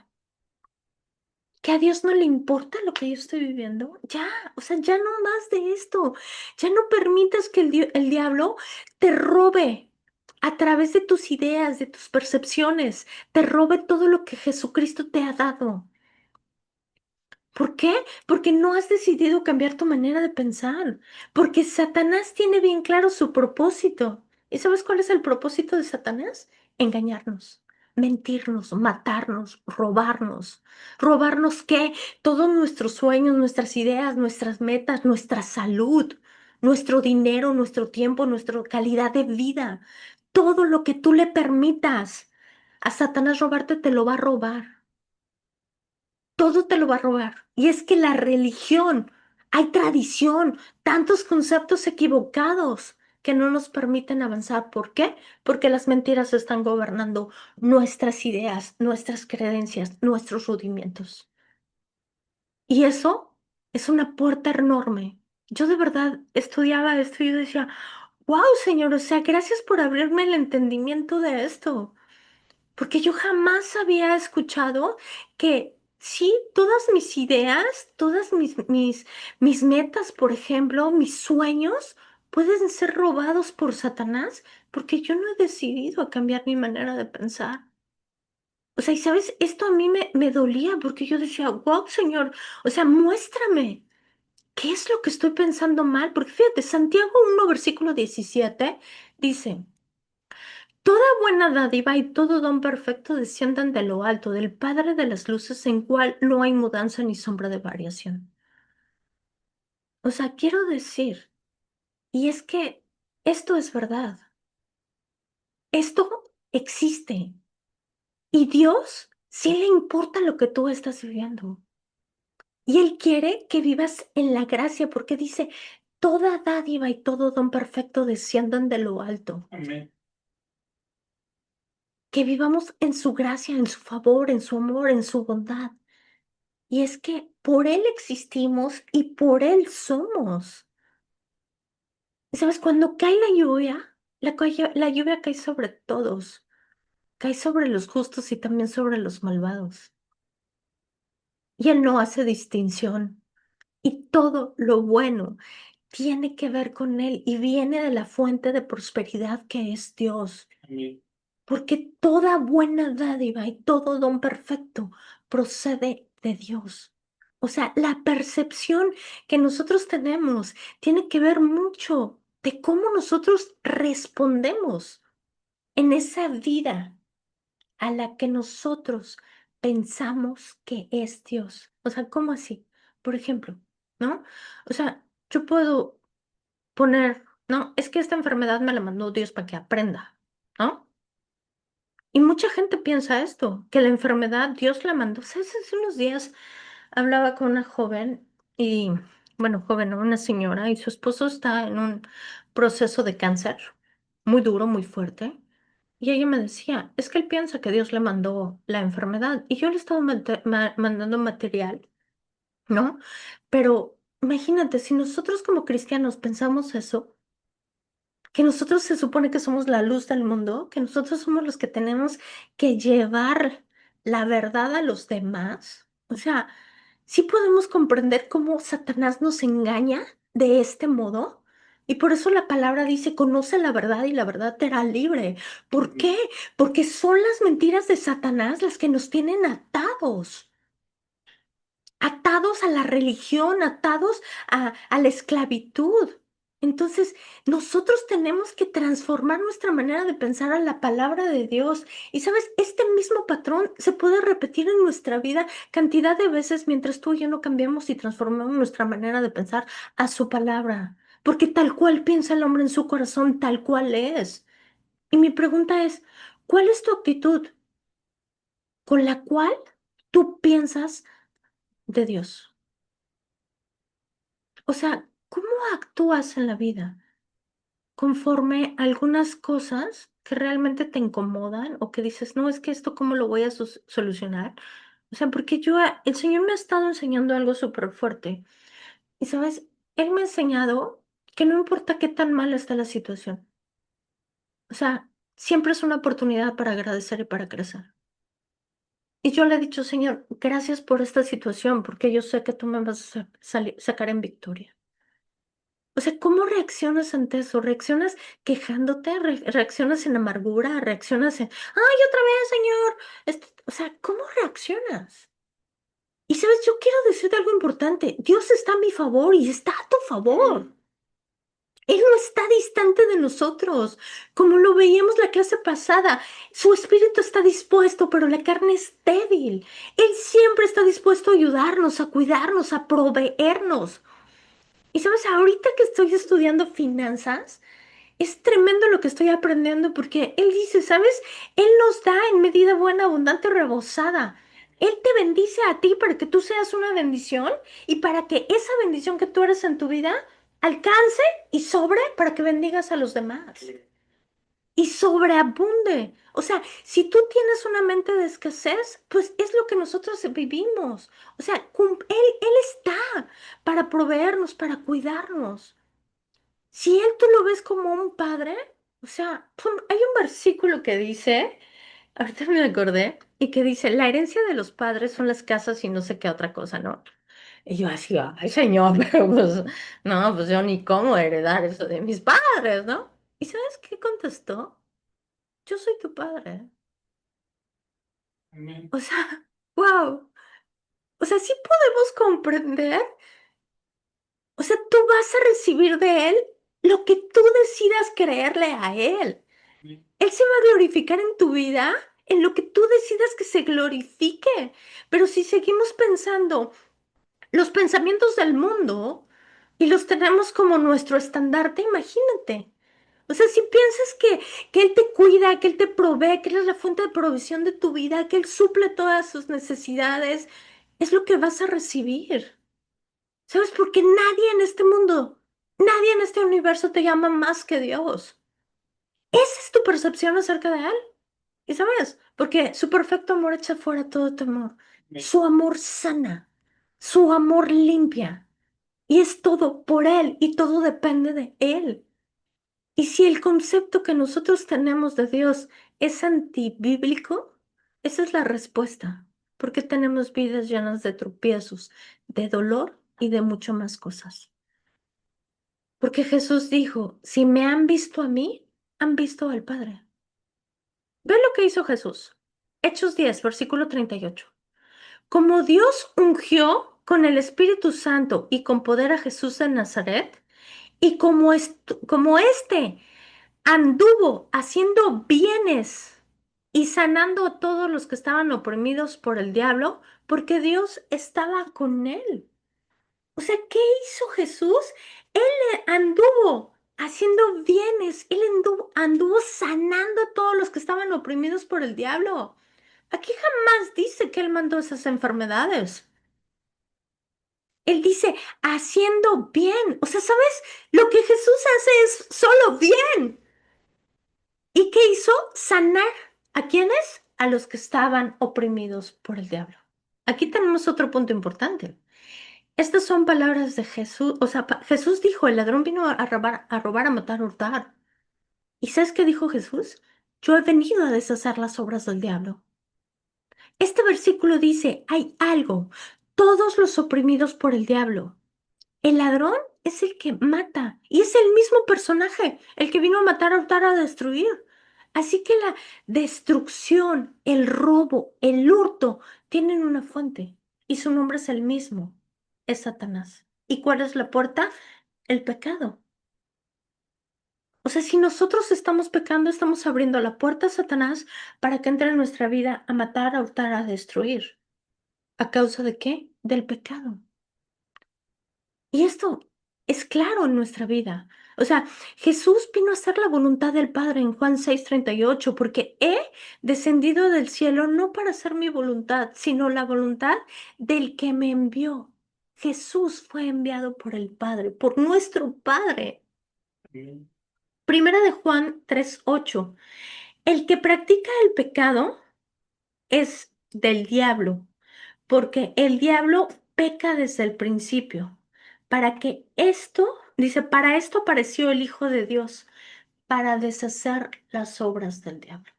Que a Dios no le importa lo que yo estoy viviendo. Ya, o sea, ya no más de esto. Ya no permitas que el diablo te robe a través de tus ideas, de tus percepciones. Te robe todo lo que Jesucristo te ha dado. ¿Por qué? Porque no has decidido cambiar tu manera de pensar. Porque Satanás tiene bien claro su propósito. ¿Y sabes cuál es el propósito de Satanás? Engañarnos, mentirnos, matarnos, robarnos. ¿Robarnos qué? Todos nuestros sueños, nuestras ideas, nuestras metas, nuestra salud, nuestro dinero, nuestro tiempo, nuestra calidad de vida. Todo lo que tú le permitas a Satanás robarte, te lo va a robar. Todo te lo va a robar. Y es que la religión, hay tradición, tantos conceptos equivocados que no nos permiten avanzar. ¿Por qué? Porque las mentiras están gobernando nuestras ideas, nuestras creencias, nuestros rudimientos. Y eso es una puerta enorme. Yo de verdad estudiaba esto y yo decía, wow, Señor, o sea, gracias por abrirme el entendimiento de esto. Porque yo jamás había escuchado que sí, todas mis ideas, todas mis metas, por ejemplo, mis sueños, pueden ser robados por Satanás porque yo no he decidido cambiar mi manera de pensar. O sea, y sabes, esto a mí me dolía porque yo decía, wow, Señor, o sea, muéstrame. ¿Qué es lo que estoy pensando mal? Porque fíjate, Santiago 1 versículo 17 dice, toda buena dádiva y todo don perfecto desciendan de lo alto, del Padre de las luces, en cual no hay mudanza ni sombra de variación. O sea, quiero decir, y es que esto es verdad, esto existe, y Dios sí le importa lo que tú estás viviendo, y Él quiere que vivas en la gracia, porque dice, toda dádiva y todo don perfecto desciendan de lo alto. Amén. Que vivamos en su gracia, en su favor, en su amor, en su bondad. Y es que por Él existimos y por Él somos. Y sabes, cuando cae la lluvia, la lluvia cae sobre todos, cae sobre los justos y también sobre los malvados. Y Él no hace distinción. Y todo lo bueno tiene que ver con Él y viene de la fuente de prosperidad que es Dios. Amén. Porque toda buena dádiva y todo don perfecto procede de Dios. O sea, la percepción que nosotros tenemos tiene que ver mucho de cómo nosotros respondemos en esa vida a la que nosotros pensamos que es Dios. O sea, ¿cómo así? Por ejemplo, ¿no? O sea, yo puedo poner, no, es que esta enfermedad me la mandó Dios para que aprenda, ¿no? Y mucha gente piensa esto, que la enfermedad Dios la mandó. ¿Sabes? Hace unos días hablaba con una joven y, bueno, joven, ¿no? Una señora, y su esposo está en un proceso de cáncer muy duro, muy fuerte. Y ella me decía, es que él piensa que Dios le mandó la enfermedad y yo le estaba mandando material, ¿no? Pero imagínate, si nosotros como cristianos pensamos eso, que nosotros se supone que somos la luz del mundo, que nosotros somos los que tenemos que llevar la verdad a los demás. O sea, sí podemos comprender cómo Satanás nos engaña de este modo. Y por eso la palabra dice, conoce la verdad y la verdad te hará libre. ¿Por qué? Porque son las mentiras de Satanás las que nos tienen atados a la religión, atados a la esclavitud. Entonces, nosotros tenemos que transformar nuestra manera de pensar a la palabra de Dios. Y sabes, este mismo patrón se puede repetir en nuestra vida cantidad de veces mientras tú y yo no cambiamos y transformamos nuestra manera de pensar a su palabra. Porque tal cual piensa el hombre en su corazón, tal cual es. Y mi pregunta es, ¿cuál es tu actitud con la cual tú piensas de Dios? O sea, ¿cómo actúas en la vida? Conforme a algunas cosas que realmente te incomodan o que dices, no, es que esto, ¿cómo lo voy a solucionar? O sea, porque el Señor me ha estado enseñando algo súper fuerte. Y sabes, Él me ha enseñado que no importa qué tan mala está la situación. O sea, siempre es una oportunidad para agradecer y para crecer. Y yo le he dicho, Señor, gracias por esta situación, porque yo sé que tú me vas a sacar en victoria. O sea, ¿cómo reaccionas ante eso? ¿Reaccionas quejándote? ¿Reaccionas en amargura? ¿Reaccionas en, ay, otra vez, señor? O sea, ¿cómo reaccionas? Y sabes, yo quiero decirte algo importante. Dios está a mi favor y está a tu favor. Él no está distante de nosotros, como lo veíamos la clase pasada. Su espíritu está dispuesto, pero la carne es débil. Él siempre está dispuesto a ayudarnos, a cuidarnos, a proveernos. Y sabes, ahorita que estoy estudiando finanzas, es tremendo lo que estoy aprendiendo porque él dice, ¿sabes? Él nos da en medida buena, abundante, rebosada. Él te bendice a ti para que tú seas una bendición y para que esa bendición que tú eres en tu vida alcance y sobre para que bendigas a los demás. Y sobreabunde. O sea, si tú tienes una mente de escasez, pues es lo que nosotros vivimos. O sea, él está para proveernos, para cuidarnos. Si él tú lo ves como un padre, o sea, hay un versículo que dice, ahorita me acordé, y que dice, la herencia de los padres son las casas y no sé qué otra cosa, ¿no? Y yo así, ay, señor, pero pues, no, pues yo ni cómo heredar eso de mis padres, ¿no? ¿Y sabes qué contestó? Yo soy tu padre. O sea, wow. O sea, sí podemos comprender. O sea, tú vas a recibir de él lo que tú decidas creerle a él. Él se va a glorificar en tu vida en lo que tú decidas que se glorifique. Pero si seguimos pensando los pensamientos del mundo y los tenemos como nuestro estandarte, imagínate. O sea, si piensas que Él te cuida, que Él te provee, que Él es la fuente de provisión de tu vida, que Él suple todas sus necesidades, es lo que vas a recibir. ¿Sabes? Porque nadie en este mundo, nadie en este universo te llama más que Dios. Esa es tu percepción acerca de Él. ¿Y sabes? Porque su perfecto amor echa fuera todo temor. Su amor sana, su amor limpia. Y es todo por Él y todo depende de Él. Y si el concepto que nosotros tenemos de Dios es antibíblico, esa es la respuesta. Porque tenemos vidas llenas de tropiezos, de dolor y de mucho más cosas. Porque Jesús dijo, si me han visto a mí, han visto al Padre. Ve lo que hizo Jesús. Hechos 10, versículo 38. Como Dios ungió con el Espíritu Santo y con poder a Jesús de Nazaret, y como éste anduvo haciendo bienes y sanando a todos los que estaban oprimidos por el diablo, porque Dios estaba con él. O sea, ¿qué hizo Jesús? Anduvo haciendo bienes, él anduvo sanando a todos los que estaban oprimidos por el diablo. Aquí jamás dice que él mandó esas enfermedades. Él dice, haciendo bien. O sea, ¿sabes? Lo que Jesús hace es solo bien. ¿Y qué hizo? Sanar. ¿A quiénes? A los que estaban oprimidos por el diablo. Aquí tenemos otro punto importante. Estas son palabras de Jesús. O sea, Jesús dijo, el ladrón vino a robar, a matar, a hurtar. ¿Y sabes qué dijo Jesús? Yo he venido a deshacer las obras del diablo. Este versículo dice, hay algo. Todos los oprimidos por el diablo. El ladrón es el que mata y es el mismo personaje, el que vino a matar, a hurtar, a destruir. Así que la destrucción, el robo, el hurto tienen una fuente y su nombre es el mismo, es Satanás. ¿Y cuál es la puerta? El pecado. O sea, si nosotros estamos pecando, estamos abriendo la puerta a Satanás para que entre en nuestra vida a matar, a hurtar, a destruir. ¿A causa de qué? Del pecado. Y esto es claro en nuestra vida. O sea, Jesús vino a hacer la voluntad del Padre en Juan 6:38, porque he descendido del cielo no para hacer mi voluntad, sino la voluntad del que me envió. Jesús fue enviado por el Padre, por nuestro Padre. Primera de Juan 3:8. El que practica el pecado es del diablo, porque el diablo peca desde el principio. Para que esto, dice, para esto apareció el Hijo de Dios, para deshacer las obras del diablo.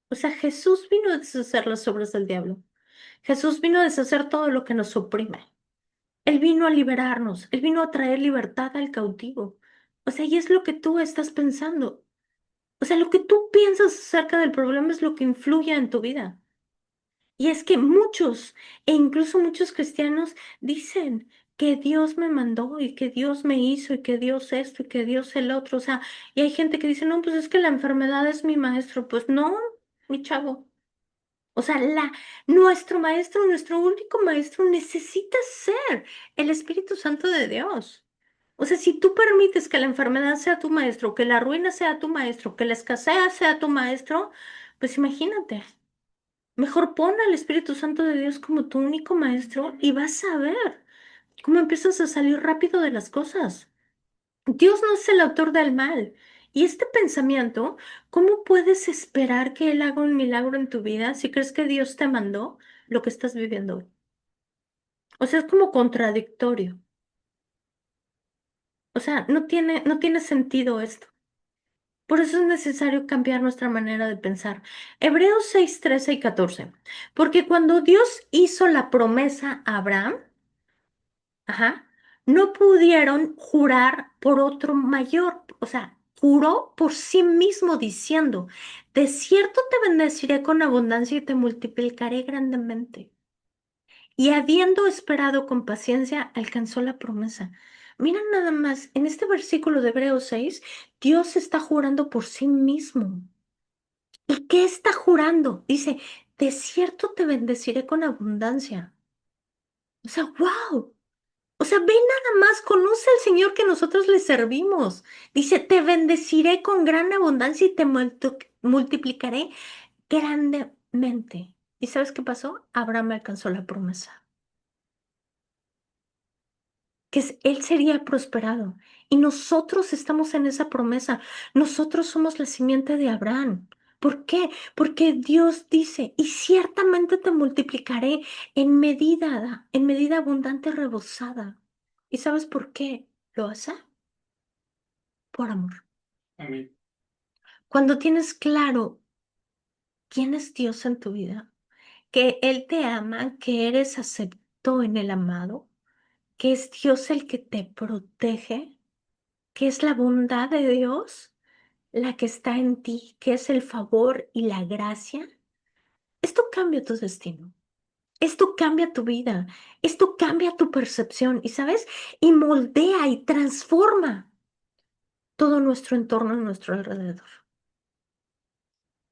O sea, Jesús vino a deshacer las obras del diablo. Jesús vino a deshacer todo lo que nos oprime. Él vino a liberarnos, Él vino a traer libertad al cautivo. O sea, y es lo que tú estás pensando. O sea, lo que tú piensas acerca del problema es lo que influye en tu vida. Y es que muchos, e incluso muchos cristianos, dicen que Dios me mandó y que Dios me hizo y que Dios esto y que Dios el otro. O sea, y hay gente que dice, no, pues es que la enfermedad es mi maestro. Pues no, mi chavo. O sea, nuestro maestro, nuestro único maestro necesita ser el Espíritu Santo de Dios. O sea, si tú permites que la enfermedad sea tu maestro, que la ruina sea tu maestro, que la escasez sea tu maestro, pues imagínate. Mejor pon al Espíritu Santo de Dios como tu único maestro y vas a ver cómo empiezas a salir rápido de las cosas. Dios no es el autor del mal. Y este pensamiento, ¿cómo puedes esperar que Él haga un milagro en tu vida si crees que Dios te mandó lo que estás viviendo hoy? O sea, es como contradictorio. O sea, no tiene sentido esto. Por eso es necesario cambiar nuestra manera de pensar. Hebreos 6:13 y 14. Porque cuando Dios hizo la promesa a Abraham, ajá, no pudieron jurar por otro mayor. O sea, juró por sí mismo diciendo, de cierto te bendeciré con abundancia y te multiplicaré grandemente. Y habiendo esperado con paciencia, alcanzó la promesa. Mira nada más, en este versículo de Hebreos 6, Dios está jurando por sí mismo. ¿Y qué está jurando? Dice, de cierto te bendeciré con abundancia. O sea, wow. O sea, ve nada más, conoce al Señor que nosotros le servimos. Dice, te bendeciré con gran abundancia y te multiplicaré grandemente. ¿Y sabes qué pasó? Abraham alcanzó la promesa, él sería prosperado. Y nosotros estamos en esa promesa. Nosotros somos la simiente de Abraham. ¿Por qué? Porque Dios dice, y ciertamente te multiplicaré en medida abundante y rebosada. ¿Y sabes por qué lo hace? Por amor. Amén. Cuando tienes claro quién es Dios en tu vida, que Él te ama, que eres acepto en el amado, que es Dios el que te protege, que es la bondad de Dios la que está en ti, que es el favor y la gracia, esto cambia tu destino. Esto cambia tu vida, esto cambia tu percepción y, ¿sabes? Y moldea y transforma todo nuestro entorno a nuestro alrededor.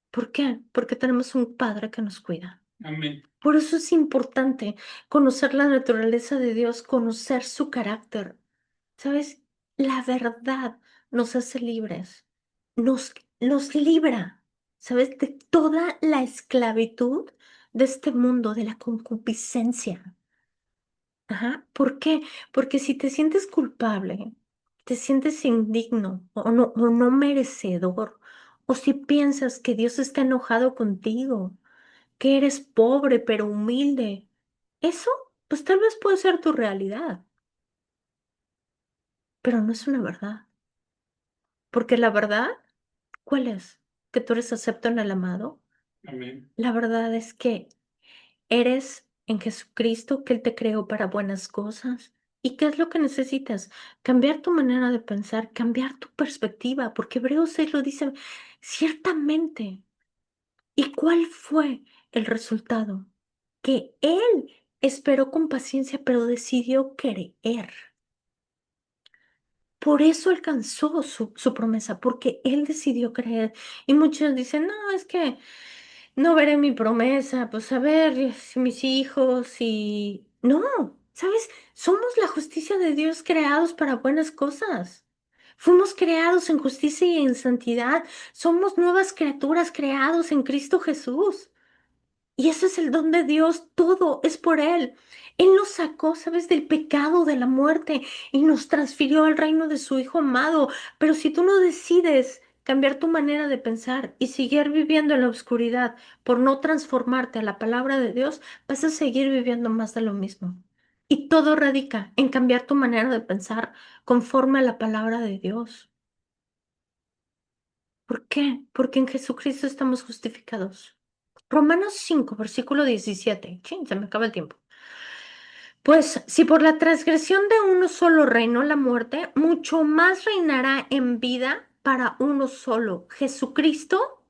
¿Por qué? Porque tenemos un Padre que nos cuida. Amén. Por eso es importante conocer la naturaleza de Dios, conocer su carácter. ¿Sabes? la verdad nos hace libres, nos libra, ¿sabes? De toda la esclavitud de este mundo, de la concupiscencia. Ajá. ¿Por qué? Porque si te sientes culpable, te sientes indigno o no merecedor, o si piensas que Dios está enojado contigo, que eres pobre pero humilde, eso pues tal vez puede ser tu realidad, pero no es una verdad. Porque la verdad, ¿cuál es? Que tú eres acepto en el amado. Amén. La verdad es que eres en Jesucristo, que Él te creó para buenas cosas. ¿Y qué es lo que necesitas? Cambiar tu manera de pensar, cambiar tu perspectiva, porque Hebreos 6 lo dice ciertamente. ¿Y cuál fue el resultado? Que Él esperó con paciencia, pero decidió creer. Por eso alcanzó su promesa, porque Él decidió creer. Y muchos dicen, no, es que no veré mi promesa, pues a ver si mis hijos y... No, ¿sabes? Somos la justicia de Dios creados para buenas cosas. Fuimos creados en justicia y en santidad. Somos nuevas criaturas creados en Cristo Jesús. Y ese es el don de Dios, todo es por Él. Él nos sacó, ¿sabes?, del pecado, de la muerte y nos transfirió al reino de su Hijo amado. Pero si tú no decides cambiar tu manera de pensar y seguir viviendo en la oscuridad por no transformarte a la palabra de Dios, vas a seguir viviendo más de lo mismo. Y todo radica en cambiar tu manera de pensar conforme a la palabra de Dios. ¿Por qué? Porque en Jesucristo estamos justificados. Romanos 5 versículo 17. Chin, se me acaba el tiempo. Pues si por la transgresión de uno solo reinó la muerte, mucho más reinará en vida para uno solo, Jesucristo,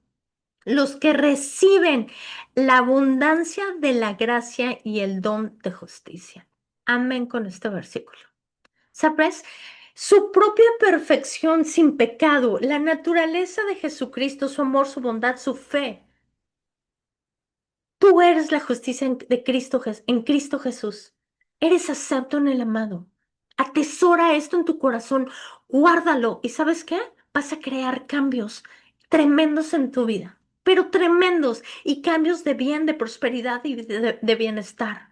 los que reciben la abundancia de la gracia y el don de justicia. Amén con este versículo. ¿Sabes? Su propia perfección sin pecado, la naturaleza de Jesucristo, su amor, su bondad, su fe. Tú eres la justicia de Cristo, en Cristo Jesús. Eres acepto en el amado. Atesora esto en tu corazón, guárdalo y ¿sabes qué? Vas a crear cambios tremendos en tu vida, pero tremendos y cambios de bien, de prosperidad y de bienestar.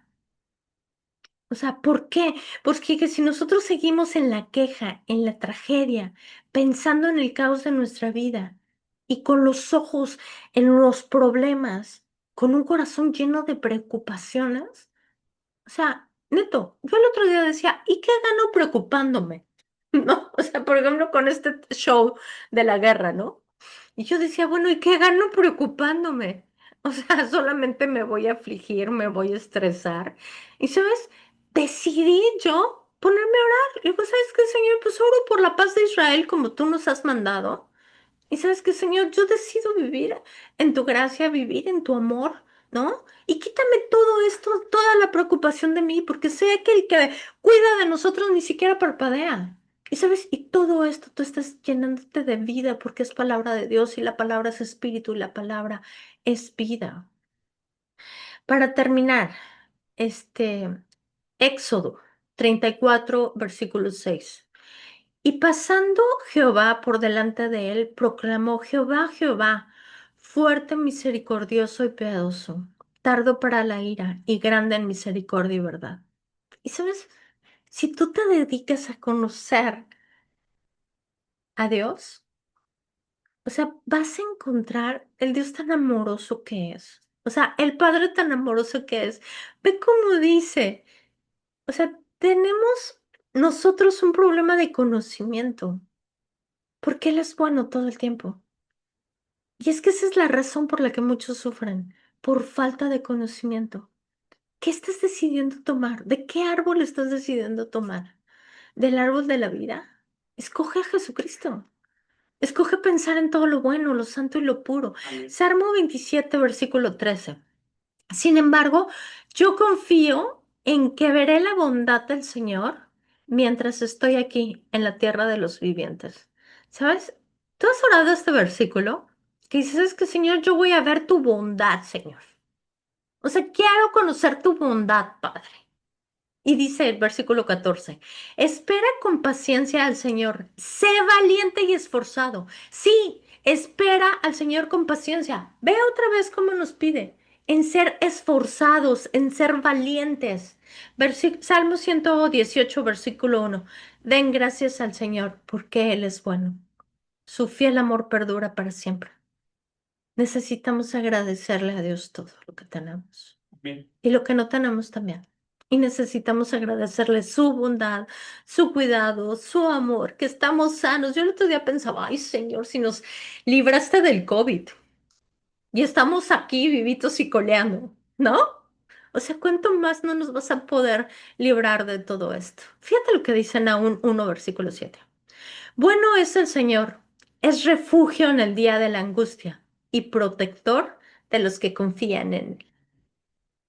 O sea, ¿por qué? Porque que si nosotros seguimos en la queja, en la tragedia, pensando en el caos de nuestra vida y con los ojos en los problemas, con un corazón lleno de preocupaciones, o sea, neto, yo el otro día decía, ¿y qué gano preocupándome? ¿No? O sea, por ejemplo, con este show de la guerra, ¿no? Y yo decía, bueno, ¿y qué gano preocupándome? O sea, solamente me voy a afligir, me voy a estresar. Y, ¿sabes? Decidí yo ponerme a orar. Y digo, ¿sabes qué, Señor? Pues oro por la paz de Israel como tú nos has mandado. Y sabes qué, Señor, yo decido vivir en tu gracia, vivir en tu amor, ¿no? Y quítame todo esto, toda la preocupación de mí, porque sé que el que cuida de nosotros ni siquiera parpadea. Y sabes, y todo esto tú estás llenándote de vida porque es palabra de Dios y la palabra es espíritu y la palabra es vida. Para terminar, este Éxodo 34, versículo 6. Y pasando Jehová por delante de él, proclamó: Jehová, Jehová, fuerte, misericordioso y piadoso, tardo para la ira y grande en misericordia y verdad. Y sabes, si tú te dedicas a conocer a Dios, o sea, vas a encontrar el Dios tan amoroso que es. O sea, el Padre tan amoroso que es. Ve cómo dice. O sea, tenemos nosotros un problema de conocimiento, porque Él es bueno todo el tiempo. Y es que esa es la razón por la que muchos sufren, por falta de conocimiento. ¿Qué estás decidiendo tomar? ¿De qué árbol estás decidiendo tomar? ¿Del árbol de la vida? Escoge a Jesucristo. Escoge pensar en todo lo bueno, lo santo y lo puro. Amén. Salmo 27, versículo 13. Sin embargo, yo confío en que veré la bondad del Señor mientras estoy aquí en la tierra de los vivientes. ¿Sabes? ¿Tú has orado este versículo? Que dices, es que Señor, yo voy a ver tu bondad, Señor. O sea, quiero conocer tu bondad, Padre. Y dice el versículo 14, espera con paciencia al Señor, sé valiente y esforzado. Sí, espera al Señor con paciencia. Ve otra vez cómo nos pide, en ser esforzados, en ser valientes. Salmo 118, versículo 1. Den gracias al Señor porque Él es bueno. Su fiel amor perdura para siempre. Necesitamos agradecerle a Dios todo lo que tenemos. Bien. Y lo que no tenemos también. Y necesitamos agradecerle su bondad, su cuidado, su amor, que estamos sanos. Yo el otro día pensaba, ay Señor, si nos libraste del COVID y estamos aquí vivitos y coleando, ¿no? O sea, ¿cuánto más no nos vas a poder librar de todo esto? Fíjate lo que dice Nahum 1, versículo 7. Bueno es el Señor, es refugio en el día de la angustia y protector de los que confían en Él.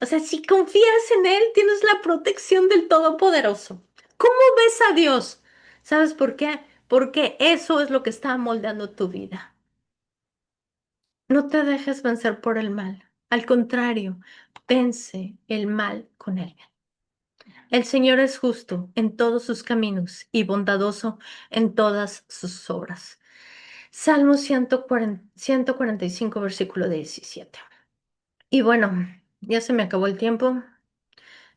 O sea, si confías en Él, tienes la protección del Todopoderoso. ¿Cómo ves a Dios? ¿Sabes por qué? Porque eso es lo que está moldeando tu vida. No te dejes vencer por el mal. Al contrario, vence el mal con el bien. El Señor es justo en todos sus caminos y bondadoso en todas sus obras. Salmo 145, versículo 17. Y bueno, ya se me acabó el tiempo.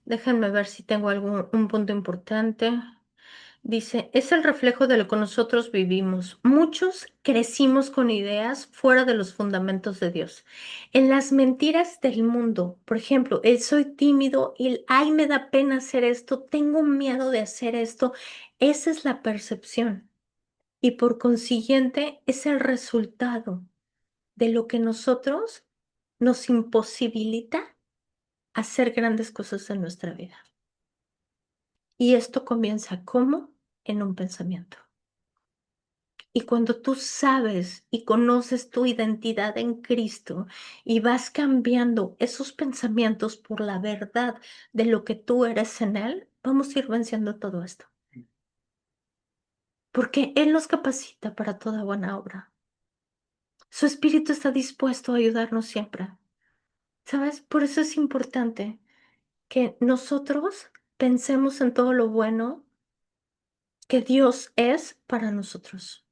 Déjenme ver si tengo un punto importante. Dice, es el reflejo de lo que nosotros vivimos. Muchos crecimos con ideas fuera de los fundamentos de Dios. En las mentiras del mundo, por ejemplo, soy tímido y, ay, me da pena hacer esto, tengo miedo de hacer esto. Esa es la percepción. Y por consiguiente es el resultado de lo que nosotros nos imposibilita hacer grandes cosas en nuestra vida. Y esto comienza como en un pensamiento. Y cuando tú sabes y conoces tu identidad en Cristo y vas cambiando esos pensamientos por la verdad de lo que tú eres en Él, vamos a ir venciendo todo esto. Porque Él nos capacita para toda buena obra. Su Espíritu está dispuesto a ayudarnos siempre. ¿Sabes? Por eso es importante que nosotros pensemos en todo lo bueno que Dios es para nosotros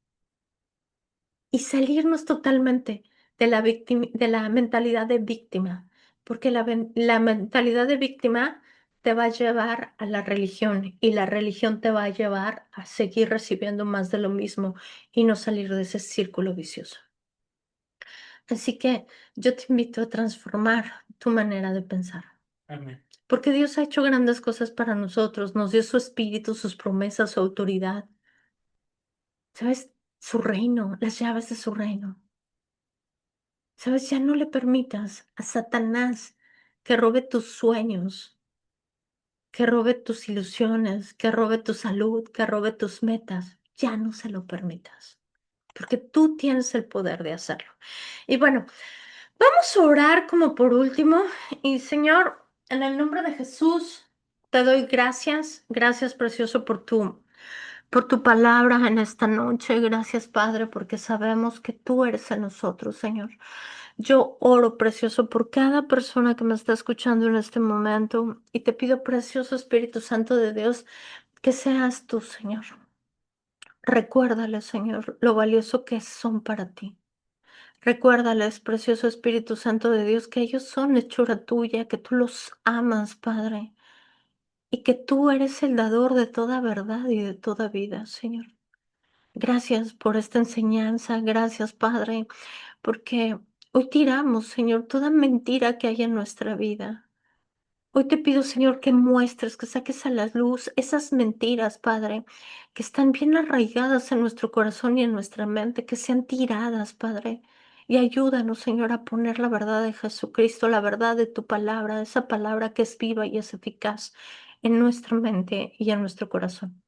y salirnos totalmente de de la mentalidad de víctima, porque la mentalidad de víctima te va a llevar a la religión y la religión te va a llevar a seguir recibiendo más de lo mismo y no salir de ese círculo vicioso. Así que yo te invito a transformar tu manera de pensar. Amén. Porque Dios ha hecho grandes cosas para nosotros, nos dio su espíritu, sus promesas, su autoridad. ¿Sabes? Su reino, las llaves de su reino. ¿Sabes? Ya no le permitas a Satanás que robe tus sueños, que robe tus ilusiones, que robe tu salud, que robe tus metas. Ya no se lo permitas, porque tú tienes el poder de hacerlo. Y bueno, vamos a orar como por último. Y Señor, en el nombre de Jesús, te doy gracias. Gracias, precioso, por tu palabra en esta noche. Gracias, Padre, porque sabemos que tú eres en nosotros, Señor. Yo oro, precioso, por cada persona que me está escuchando en este momento y te pido, precioso Espíritu Santo de Dios, que seas tú, Señor. Recuérdales, Señor, lo valioso que son para ti. Recuérdales, precioso Espíritu Santo de Dios, que ellos son hechura tuya, que tú los amas, Padre, y que tú eres el dador de toda verdad y de toda vida, Señor. Gracias por esta enseñanza, gracias, Padre, porque hoy tiramos, Señor, toda mentira que hay en nuestra vida. Hoy te pido, Señor, que muestres, que saques a la luz esas mentiras, Padre, que están bien arraigadas en nuestro corazón y en nuestra mente, que sean tiradas, Padre. Y ayúdanos, Señor, a poner la verdad de Jesucristo, la verdad de tu palabra, esa palabra que es viva y es eficaz en nuestra mente y en nuestro corazón.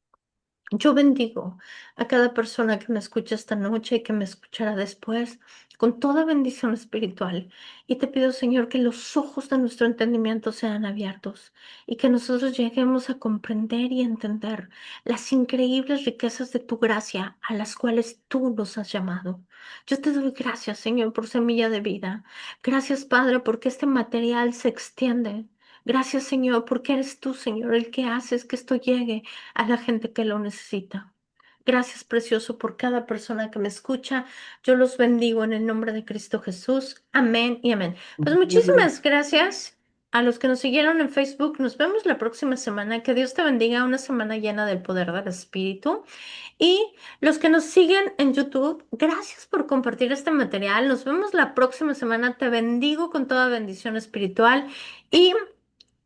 Yo bendigo a cada persona que me escucha esta noche y que me escuchará después con toda bendición espiritual. Y te pido, Señor, que los ojos de nuestro entendimiento sean abiertos y que nosotros lleguemos a comprender y entender las increíbles riquezas de tu gracia a las cuales tú nos has llamado. Yo te doy gracias, Señor, por Semilla de Vida. Gracias, Padre, porque este material se extiende. Gracias, Señor, porque eres tú, Señor, el que haces que esto llegue a la gente que lo necesita. Gracias, precioso, por cada persona que me escucha. Yo los bendigo en el nombre de Cristo Jesús. Amén y amén. Pues muchísimas gracias a los que nos siguieron en Facebook. Nos vemos la próxima semana. Que Dios te bendiga. Una semana llena del poder del Espíritu. Y los que nos siguen en YouTube, gracias por compartir este material. Nos vemos la próxima semana. Te bendigo con toda bendición espiritual y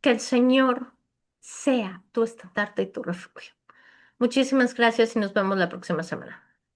que el Señor sea tu estandarte y tu refugio. Muchísimas gracias y nos vemos la próxima semana.